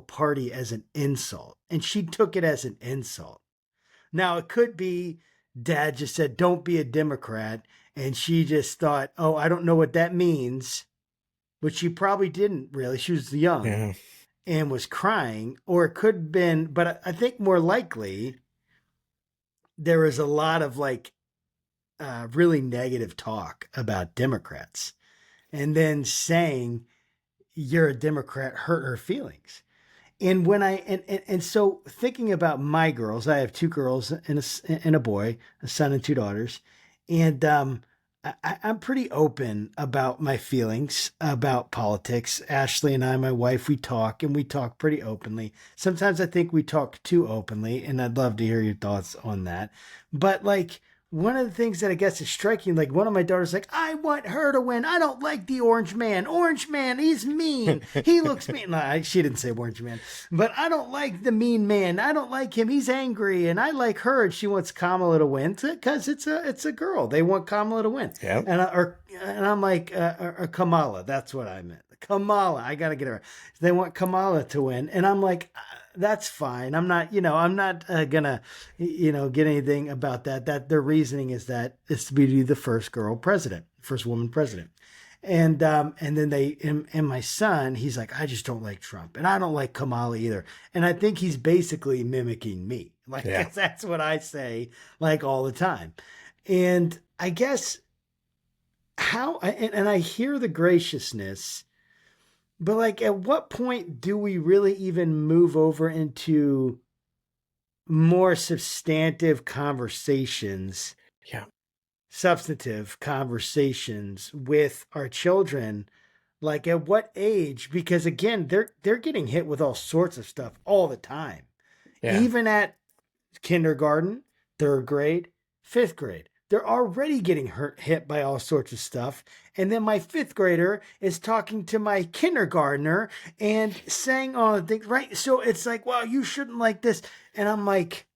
party as an insult, and she took it as an insult. Now, it could be dad just said, "Don't be a Democrat." And she just thought, "Oh, I don't know what that means." But she probably didn't really. She was young and was crying. Or it could have been, but I think more likely there was a lot of really negative talk about Democrats. And then saying you're a Democrat hurt her feelings. And when so thinking about my girls, I have two girls and a boy, a son and two daughters. And I'm pretty open about my feelings about politics. Ashley and I, my wife, we talk pretty openly. Sometimes I think we talk too openly, and I'd love to hear your thoughts on that. But one of the things that I guess is striking, one of my daughters like, "I want her to win. I don't like the orange man. Orange man, he's mean. He looks mean." No, she didn't say orange man. But "I don't like the mean man. I don't like him. He's angry. And I like her." And she wants Kamala to win because it's a girl. They want Kamala to win. Yep. And I'm like, or Kamala. That's what I meant. Kamala. I got to get her. They want Kamala to win. And I'm like, that's fine. I'm not gonna, get anything about that. That their reasoning is that it's to be the first girl president, first woman president. And then and my son, he's like, I just don't like Trump, and I don't like Kamala either. And I think he's basically mimicking me. Like, that's what I say, like, all the time. And I guess and I hear the graciousness, but like, at what point do we really even move over into more substantive conversations? Yeah. Substantive conversations with our children. Like, at what age? Because again, they're getting hit with all sorts of stuff all the time. Yeah. Even at kindergarten, 3rd grade, 5th grade. They're already getting hit by all sorts of stuff. And then my 5th grader is talking to my kindergartner and saying all the things, right? So it's like, well, you shouldn't like this. And I'm like,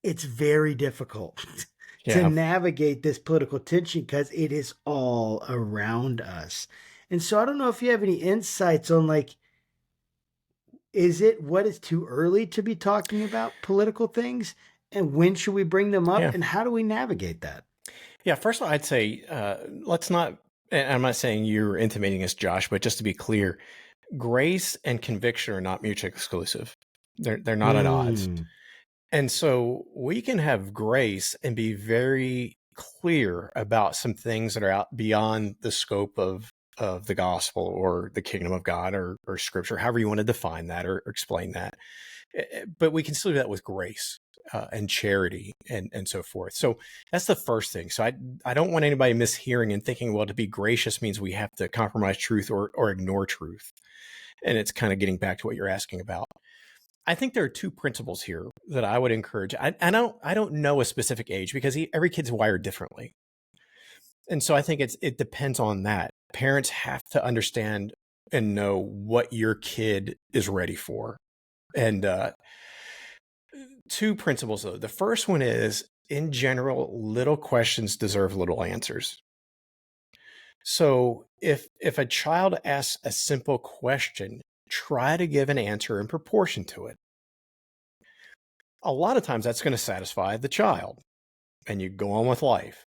it's very difficult to navigate this political tension because it is all around us. And so I don't know if you have any insights on, like, what is too early to be talking about political things? And when should we bring them up? Yeah. And how do we navigate that? Yeah, first of all, I'd say let's not, and I'm not saying you're intimating this, Josh, but just to be clear, grace and conviction are not mutually exclusive. They're not at odds. And so we can have grace and be very clear about some things that are out beyond the scope of the gospel or the kingdom of God or scripture, however you want to define that or explain that. But we can still do that with grace and charity and so forth. So that's the first thing. So I don't want anybody mishearing and thinking, well, to be gracious means we have to compromise truth or ignore truth. And it's kind of getting back to what you're asking about. I think there are 2 principles here that I would encourage. I don't know a specific age because every kid's wired differently. And so I think it depends on that. Parents have to understand and know what your kid is ready for. And 2 principles, though. The first one is, in general, little questions deserve little answers. So if a child asks a simple question, try to give an answer in proportion to it. A lot of times that's going to satisfy the child and you go on with life.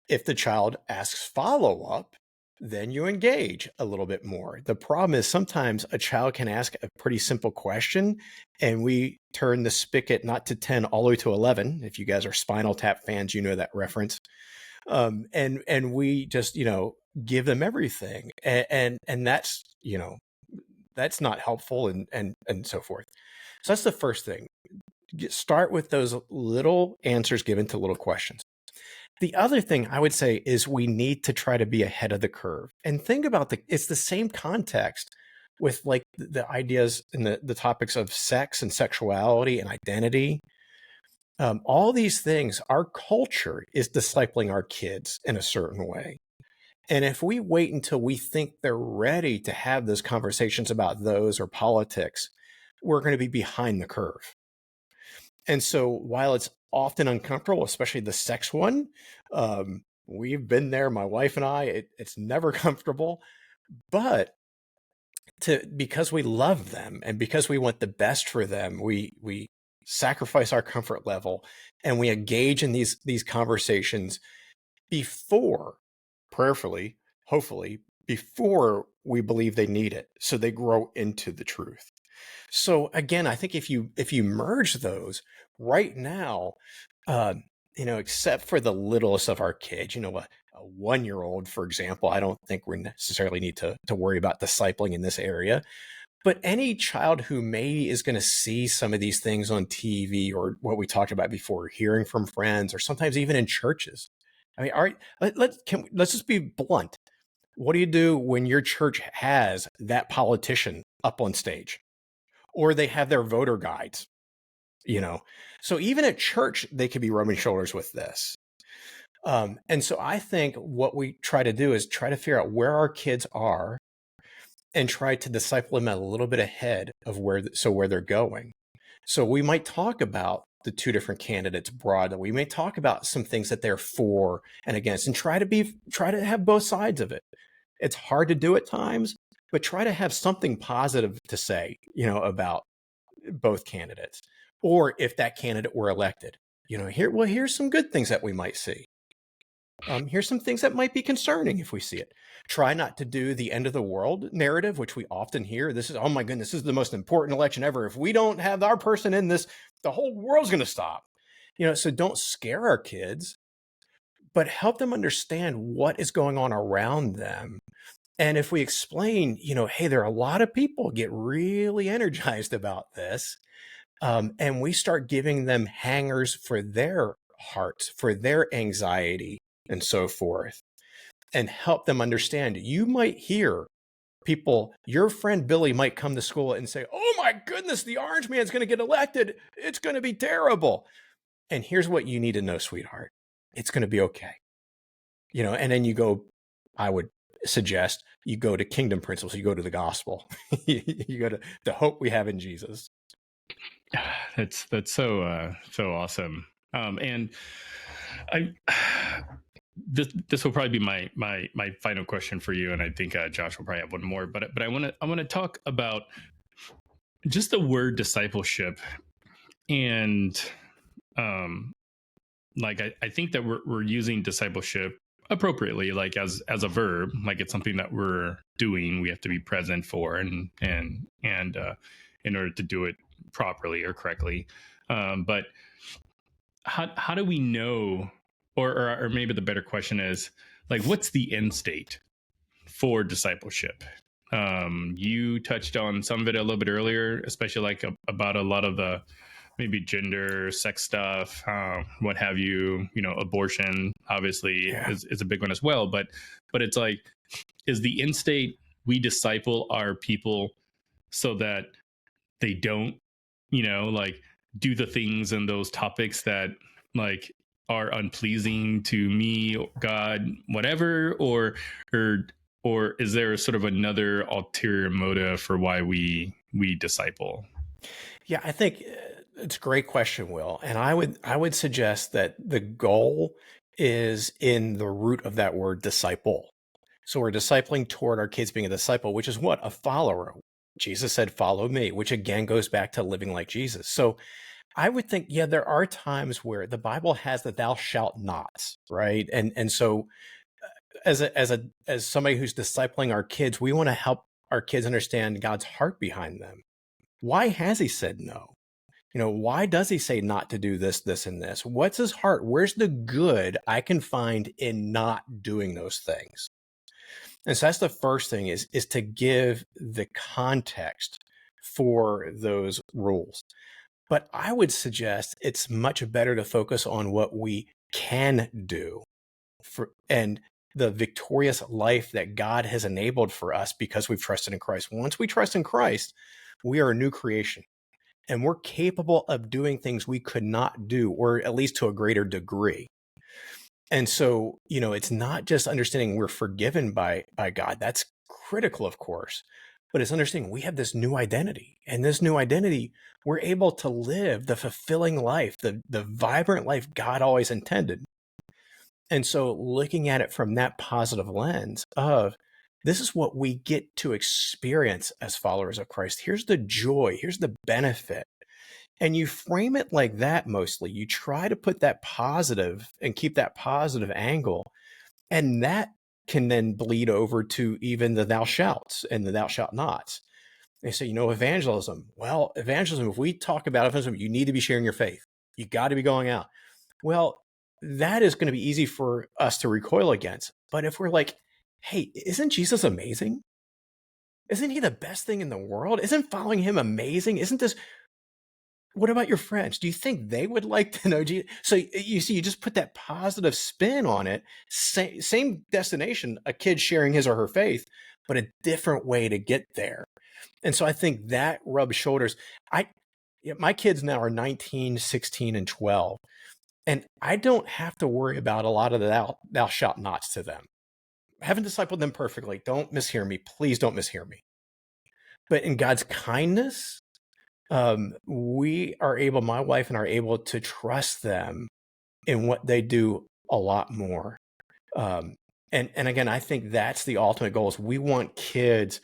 If the child asks follow-up, then you engage a little bit more. The problem is sometimes a child can ask a pretty simple question and we turn the spigot not to 10 all the way to 11. If you guys are Spinal Tap fans, you know that reference. And we just, give them everything. And that's, that's not helpful and so forth. So that's the first thing. Start with those little answers given to little questions. The other thing I would say is we need to try to be ahead of the curve and think about it's the same context with like the ideas and the topics of sex and sexuality and identity. All these things, our culture is discipling our kids in a certain way. And if we wait until we think they're ready to have those conversations about those or politics, we're going to be behind the curve. And so while it's often uncomfortable, especially the sex one, we've been there, my wife and I, it's never comfortable, but because we love them and because we want the best for them, we sacrifice our comfort level and we engage in these conversations before, prayerfully, hopefully, before we believe they need it. So they grow into the truth. So again, I think if you merge those right now, except for the littlest of our kids, a 1-year-old, for example, I don't think we necessarily need to worry about discipling in this area. But any child who maybe is going to see some of these things on TV or what we talked about before, hearing from friends, or sometimes even in churches. I mean, let's just be blunt. What do you do when your church has that politician up on stage? Or they have their voter guides, So even at church, they could be rubbing shoulders with this. And so I think what we try to do is try to figure out where our kids are and try to disciple them a little bit ahead of where they're going. So we might talk about the 2 different candidates broadly. We may talk about some things that they're for and against and try to have both sides of it. It's hard to do at times, but try to have something positive to say, about both candidates. Or if that candidate were elected, here's some good things that we might see. Here's some things that might be concerning if we see it. Try not to do the end of the world narrative, which we often hear. This is, oh my goodness, this is the most important election ever. If we don't have our person in this, the whole world's going to stop. So don't scare our kids, but help them understand what is going on around them. And if we explain, hey, there are a lot of people get really energized about this. And we start giving them hangers for their hearts, for their anxiety and so forth, and help them understand. You might hear people, your friend Billy might come to school and say, oh my goodness, the orange man's going to get elected. It's going to be terrible. And here's what you need to know, sweetheart. It's going to be okay. And then you go, I would suggest you go to kingdom principles. You go to the gospel. You go to the hope we have in Jesus. That's so awesome. And this will probably be my final question for you, and I think Josh will probably have one more. But I want to talk about just the word discipleship, and I think that we're using discipleship appropriately, like as a verb, like it's something that we're doing. We have to be present for, and in order to do it properly or correctly. But how do we know, or maybe the better question is, like, what's the end state for discipleship? You touched on some of it a little bit earlier, especially about a lot of the maybe gender, sex stuff, what have you, abortion obviously is a big one as well. But it's like, is the end state we disciple our people so that they don't, do the things and those topics that are unpleasing to me, God, whatever, or is there sort of another ulterior motive for why we disciple? Yeah, I think it's a great question, Will. And I would suggest that the goal is in the root of that word, disciple. So we're discipling toward our kids being a disciple, which is what? A follower. Jesus said, follow me, which again goes back to living like Jesus. So I would think, there are times where the Bible has the thou shalt nots, right? And so as somebody who's discipling our kids, we want to help our kids understand God's heart behind them. Why has he said no? Why does he say not to do this, this, and this? What's his heart? Where's the good I can find in not doing those things? And so that's the first thing is to give the context for those rules. But I would suggest it's much better to focus on what we can do and the victorious life that God has enabled for us because we've trusted in Christ. Once we trust in Christ, we are a new creation. And we're capable of doing things we could not do, or at least to a greater degree. And so, it's not just understanding we're forgiven by God. That's critical, of course. But it's understanding we have this new identity. And this new identity, we're able to live the fulfilling life, the vibrant life God always intended. And so looking at it from that positive lens of, this is what we get to experience as followers of Christ. Here's the joy. Here's the benefit. And you frame it like that mostly. You try to put that positive and keep that positive angle. And that can then bleed over to even the thou shalts and the thou shalt nots. They say, evangelism. Well, evangelism, if we talk about evangelism, you need to be sharing your faith. You got to be going out. Well, that is going to be easy for us to recoil against. But if we're like, hey, isn't Jesus amazing? Isn't he the best thing in the world? Isn't following him amazing? Isn't this... What about your friends? Do you think they would like to know Jesus? So you see, you just put that positive spin on it. Same destination, a kid sharing his or her faith, but a different way to get there. And so I think that rubs shoulders. My kids now are 19, 16, and 12. And I don't have to worry about a lot of the thou shalt nots to them. I haven't discipled them perfectly. Don't mishear me. Please don't mishear me. But in God's kindness, we are able, my wife and I are able to trust them in what they do a lot more. And again, I think that's the ultimate goal is we want kids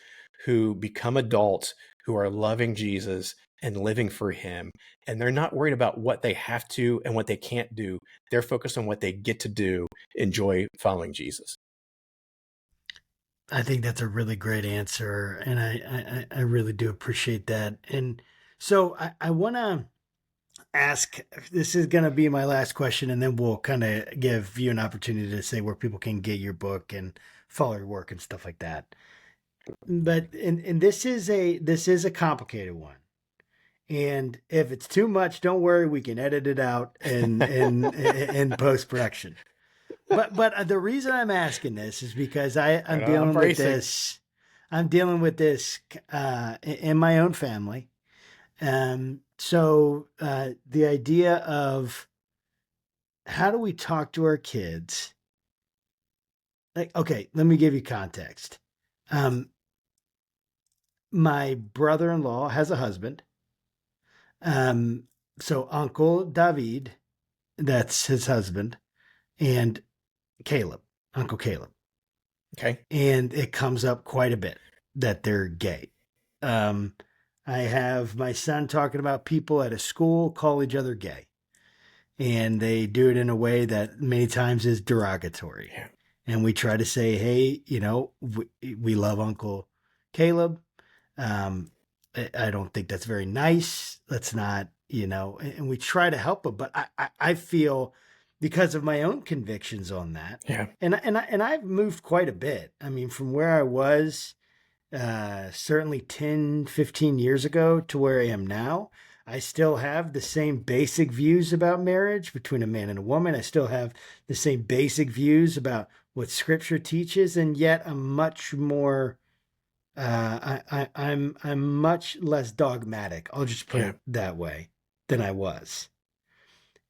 who become adults who are loving Jesus and living for him. And they're not worried about what they have to and what they can't do. They're focused on what they get to do, enjoy following Jesus. I think that's a really great answer, and I really do appreciate that. And so I want to ask, this is going to be my last question, and then we'll kind of give you an opportunity to say where people can get your book and follow your work and stuff like that. But and this is a complicated one. And if it's too much, don't worry, we can edit it out in post production. But the reason I'm asking this is because I'm dealing with this. I'm dealing with this in my own family. So the idea of how do we talk to our kids? Like, okay, let me give you context. My brother-in-law has a husband. So Uncle David, that's his husband, and Caleb, Uncle Caleb. Okay. And it comes up quite a bit that they're gay. I have my son talking about people at a school call each other gay. And they do it in a way that many times is derogatory. Yeah. And we try to say, hey, we love Uncle Caleb. I don't think that's very nice. Let's not, and we try to help them. But I feel because of my own convictions on that. Yeah. And I've moved quite a bit. I mean, from where I was certainly 10, 15 years ago to where I am now, I still have the same basic views about marriage between a man and a woman. I still have the same basic views about what Scripture teaches, and yet I'm much more. I'm much less dogmatic. I'll just put it that way than I was.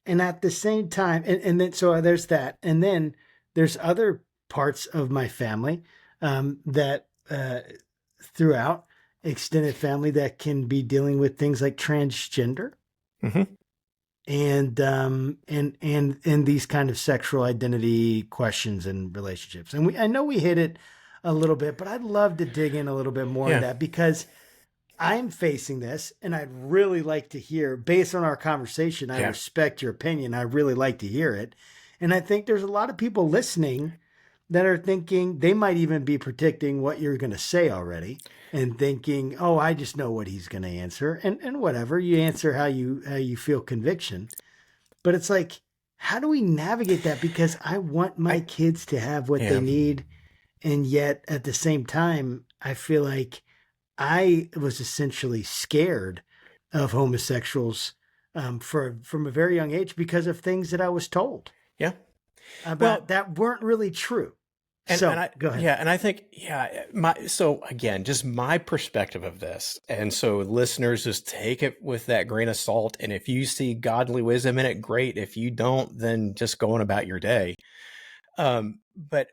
And at the same time, and then so there's that, and then there's other parts of my family that throughout extended family that can be dealing with things like transgender, and these kind of sexual identity questions and relationships. And I know we hit it a little bit, but I'd love to dig in a little bit more on that, because I'm facing this and I'd really like to hear, based on our conversation, I respect your opinion. I really like to hear it. And I think there's a lot of people listening that are thinking, they might even be predicting what you're going to say already and thinking, oh, I just know what he's going to answer. And whatever, you answer how you feel conviction. But it's like, how do we navigate that? Because I want my kids to have what they need. And yet at the same time, I feel like I was essentially scared of homosexuals from a very young age because of things that I was told. Yeah. About that weren't really true. Go ahead. Yeah. And I think, so again, just my perspective of this. And so listeners, just take it with that grain of salt. And if you see godly wisdom in it, great. If you don't, then just go on about your day. But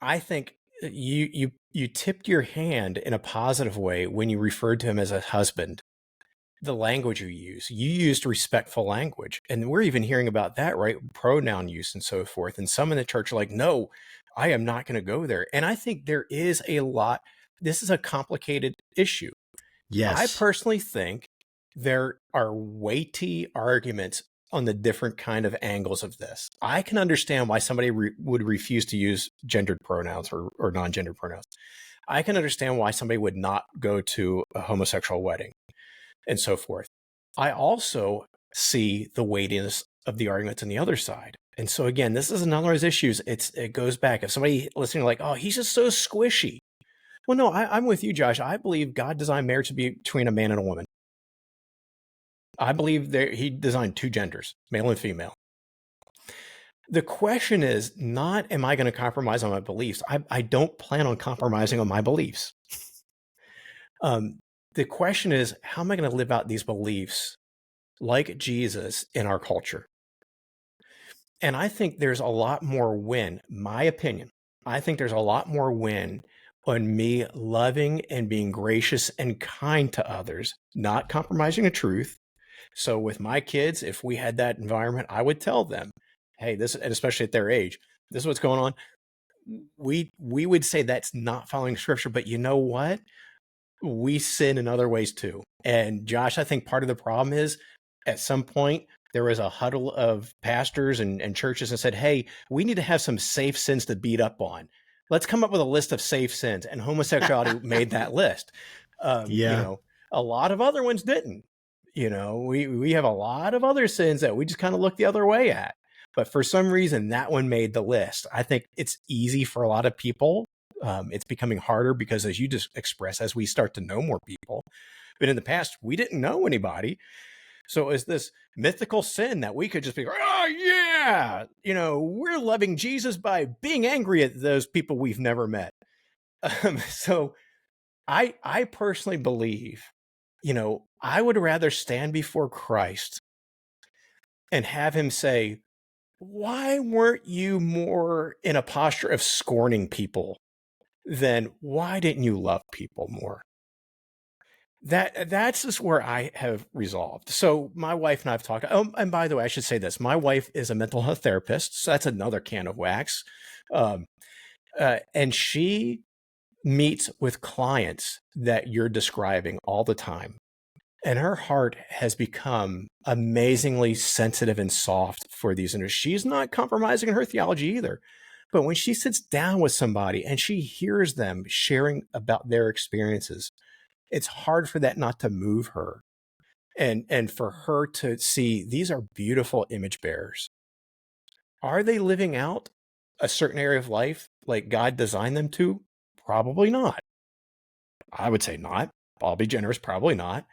I think you tipped your hand in a positive way when you referred to him as a husband. The language you used respectful language. And we're even hearing about that, right? Pronoun use and so forth. And some in the church are like, no, I am not going to go there. And I think there is this is a complicated issue. Yes. I personally think there are weighty arguments on the different kind of angles of this. I can understand why somebody would refuse to use gendered pronouns or non-gendered pronouns. I can understand why somebody would not go to a homosexual wedding and so forth. I also see the weightiness of the arguments on the other side. And so again, this is another of those issues. It goes back. If somebody listening like, oh, he's just so squishy. Well, no, I'm with you, Josh. I believe God designed marriage to be between a man and a woman. I believe he designed two genders, male and female. The question is not, am I going to compromise on my beliefs? I don't plan on compromising on my beliefs. The question is, how am I going to live out these beliefs like Jesus in our culture? And I think there's a lot more win, my opinion. I think there's a lot more win on me loving and being gracious and kind to others, not compromising the truth. So with my kids, if we had that environment, I would tell them, hey, this, and especially at their age, this is what's going on. We would say that's not following Scripture, but you know what? we sin in other ways too. And Josh, I think part of the problem is at some point there was a huddle of pastors and churches and said, hey, we need to have some safe sins to beat up on. Let's come up with a list of safe sins. And homosexuality made that list. You know, a lot of other ones didn't. You know, we have a lot of other sins that we just kind of look the other way at. But for some reason, that one made the list. I think it's easy for a lot of people. It's becoming harder because, as you just expressed, as we start to know more people, but in the past, we didn't know anybody. So it's this mythical sin that we could just be, oh, yeah, you know, we're loving Jesus by being angry at those people we've never met. So I personally believe, you know, I would rather stand before Christ and have him say, why weren't you more in a posture of scorning people than why didn't you love people more? That's just where I have resolved. So my wife and I have talked. Oh, and by the way, I should say this: my wife is a mental health therapist, so that's another can of wax. And she meets with clients that you're describing all the time, and her heart has become amazingly sensitive and soft for these. And she's not compromising in her theology either. But when she sits down with somebody and she hears them sharing about their experiences, it's hard for that not to move her. And for her to see these are beautiful image bearers. Are they living out a certain area of life like God designed them to? Probably not. I would say not. I'll be generous, probably not.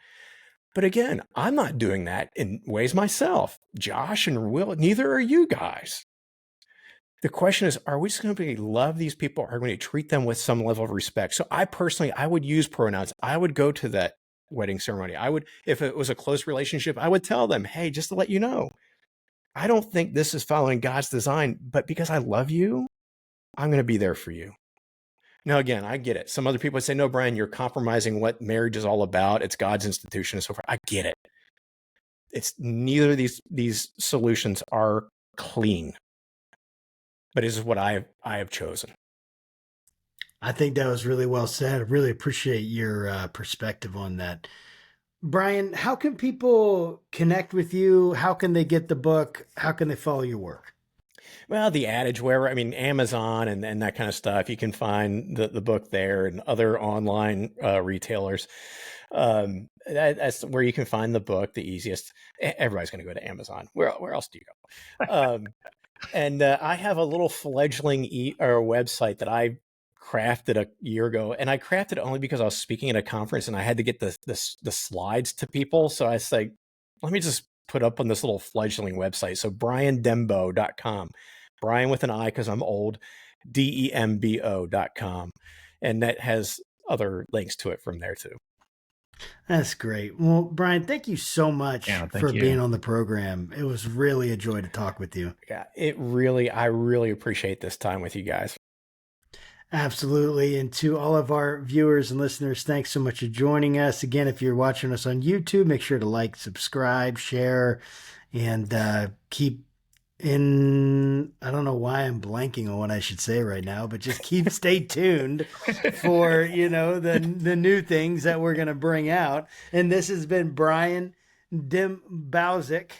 But again, I'm not doing that in ways myself. Josh and Will, neither are you guys. The question is, are we just going to love these people? Or are we going to treat them with some level of respect? So I personally, I would use pronouns. I would go to that wedding ceremony. I would, if it was a close relationship, I would tell them, hey, just to let you know, I don't think this is following God's design, but because I love you, I'm going to be there for you. Now, again, I get it. Some other people would say, no, Brian, you're compromising what marriage is all about. It's God's institution and so forth. I get it. It's neither of these solutions are clean. But this is what I have chosen. I think that was really well said. I really appreciate your perspective on that. Brian, how can people connect with you? How can they get the book? How can they follow your work? Well, the adage wherever, I mean, Amazon and that kind of stuff, you can find the book there and other online retailers. That's where you can find the book the easiest. Everybody's going to go to Amazon. Where else do you go? And I have a little fledgling website that I crafted a year ago, and I crafted it only because I was speaking at a conference and I had to get the slides to people. So I said, let me just put up on this little fledgling website. So briandembo.com, Brian with an I because I'm old, DEMBO.com. And that has other links to it from there too. That's great. Well, Brian, thank you so much for being on the program. It was really a joy to talk with you. Yeah, I really appreciate this time with you guys. Absolutely. And to all of our viewers and listeners, thanks so much for joining us. Again, if you're watching us on YouTube, make sure to like, subscribe, share, and keep in, I don't know why I'm blanking on what I should say right now, but just stay tuned for, you know, the new things that we're going to bring out. And this has been Brian Dembowczyk.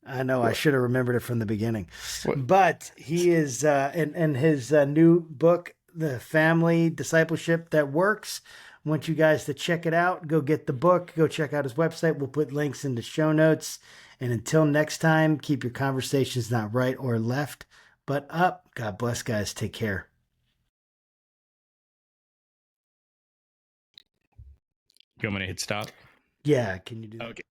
I know I should have remembered it from the beginning, but he is, in his new book, The Family Discipleship That Works. I want you guys to check it out. Go get the book. Go check out his website. We'll put links in the show notes. And until next time, keep your conversations not right or left, but up. God bless, guys. Take care. You want me to hit stop? Yeah. Can you do that? Okay.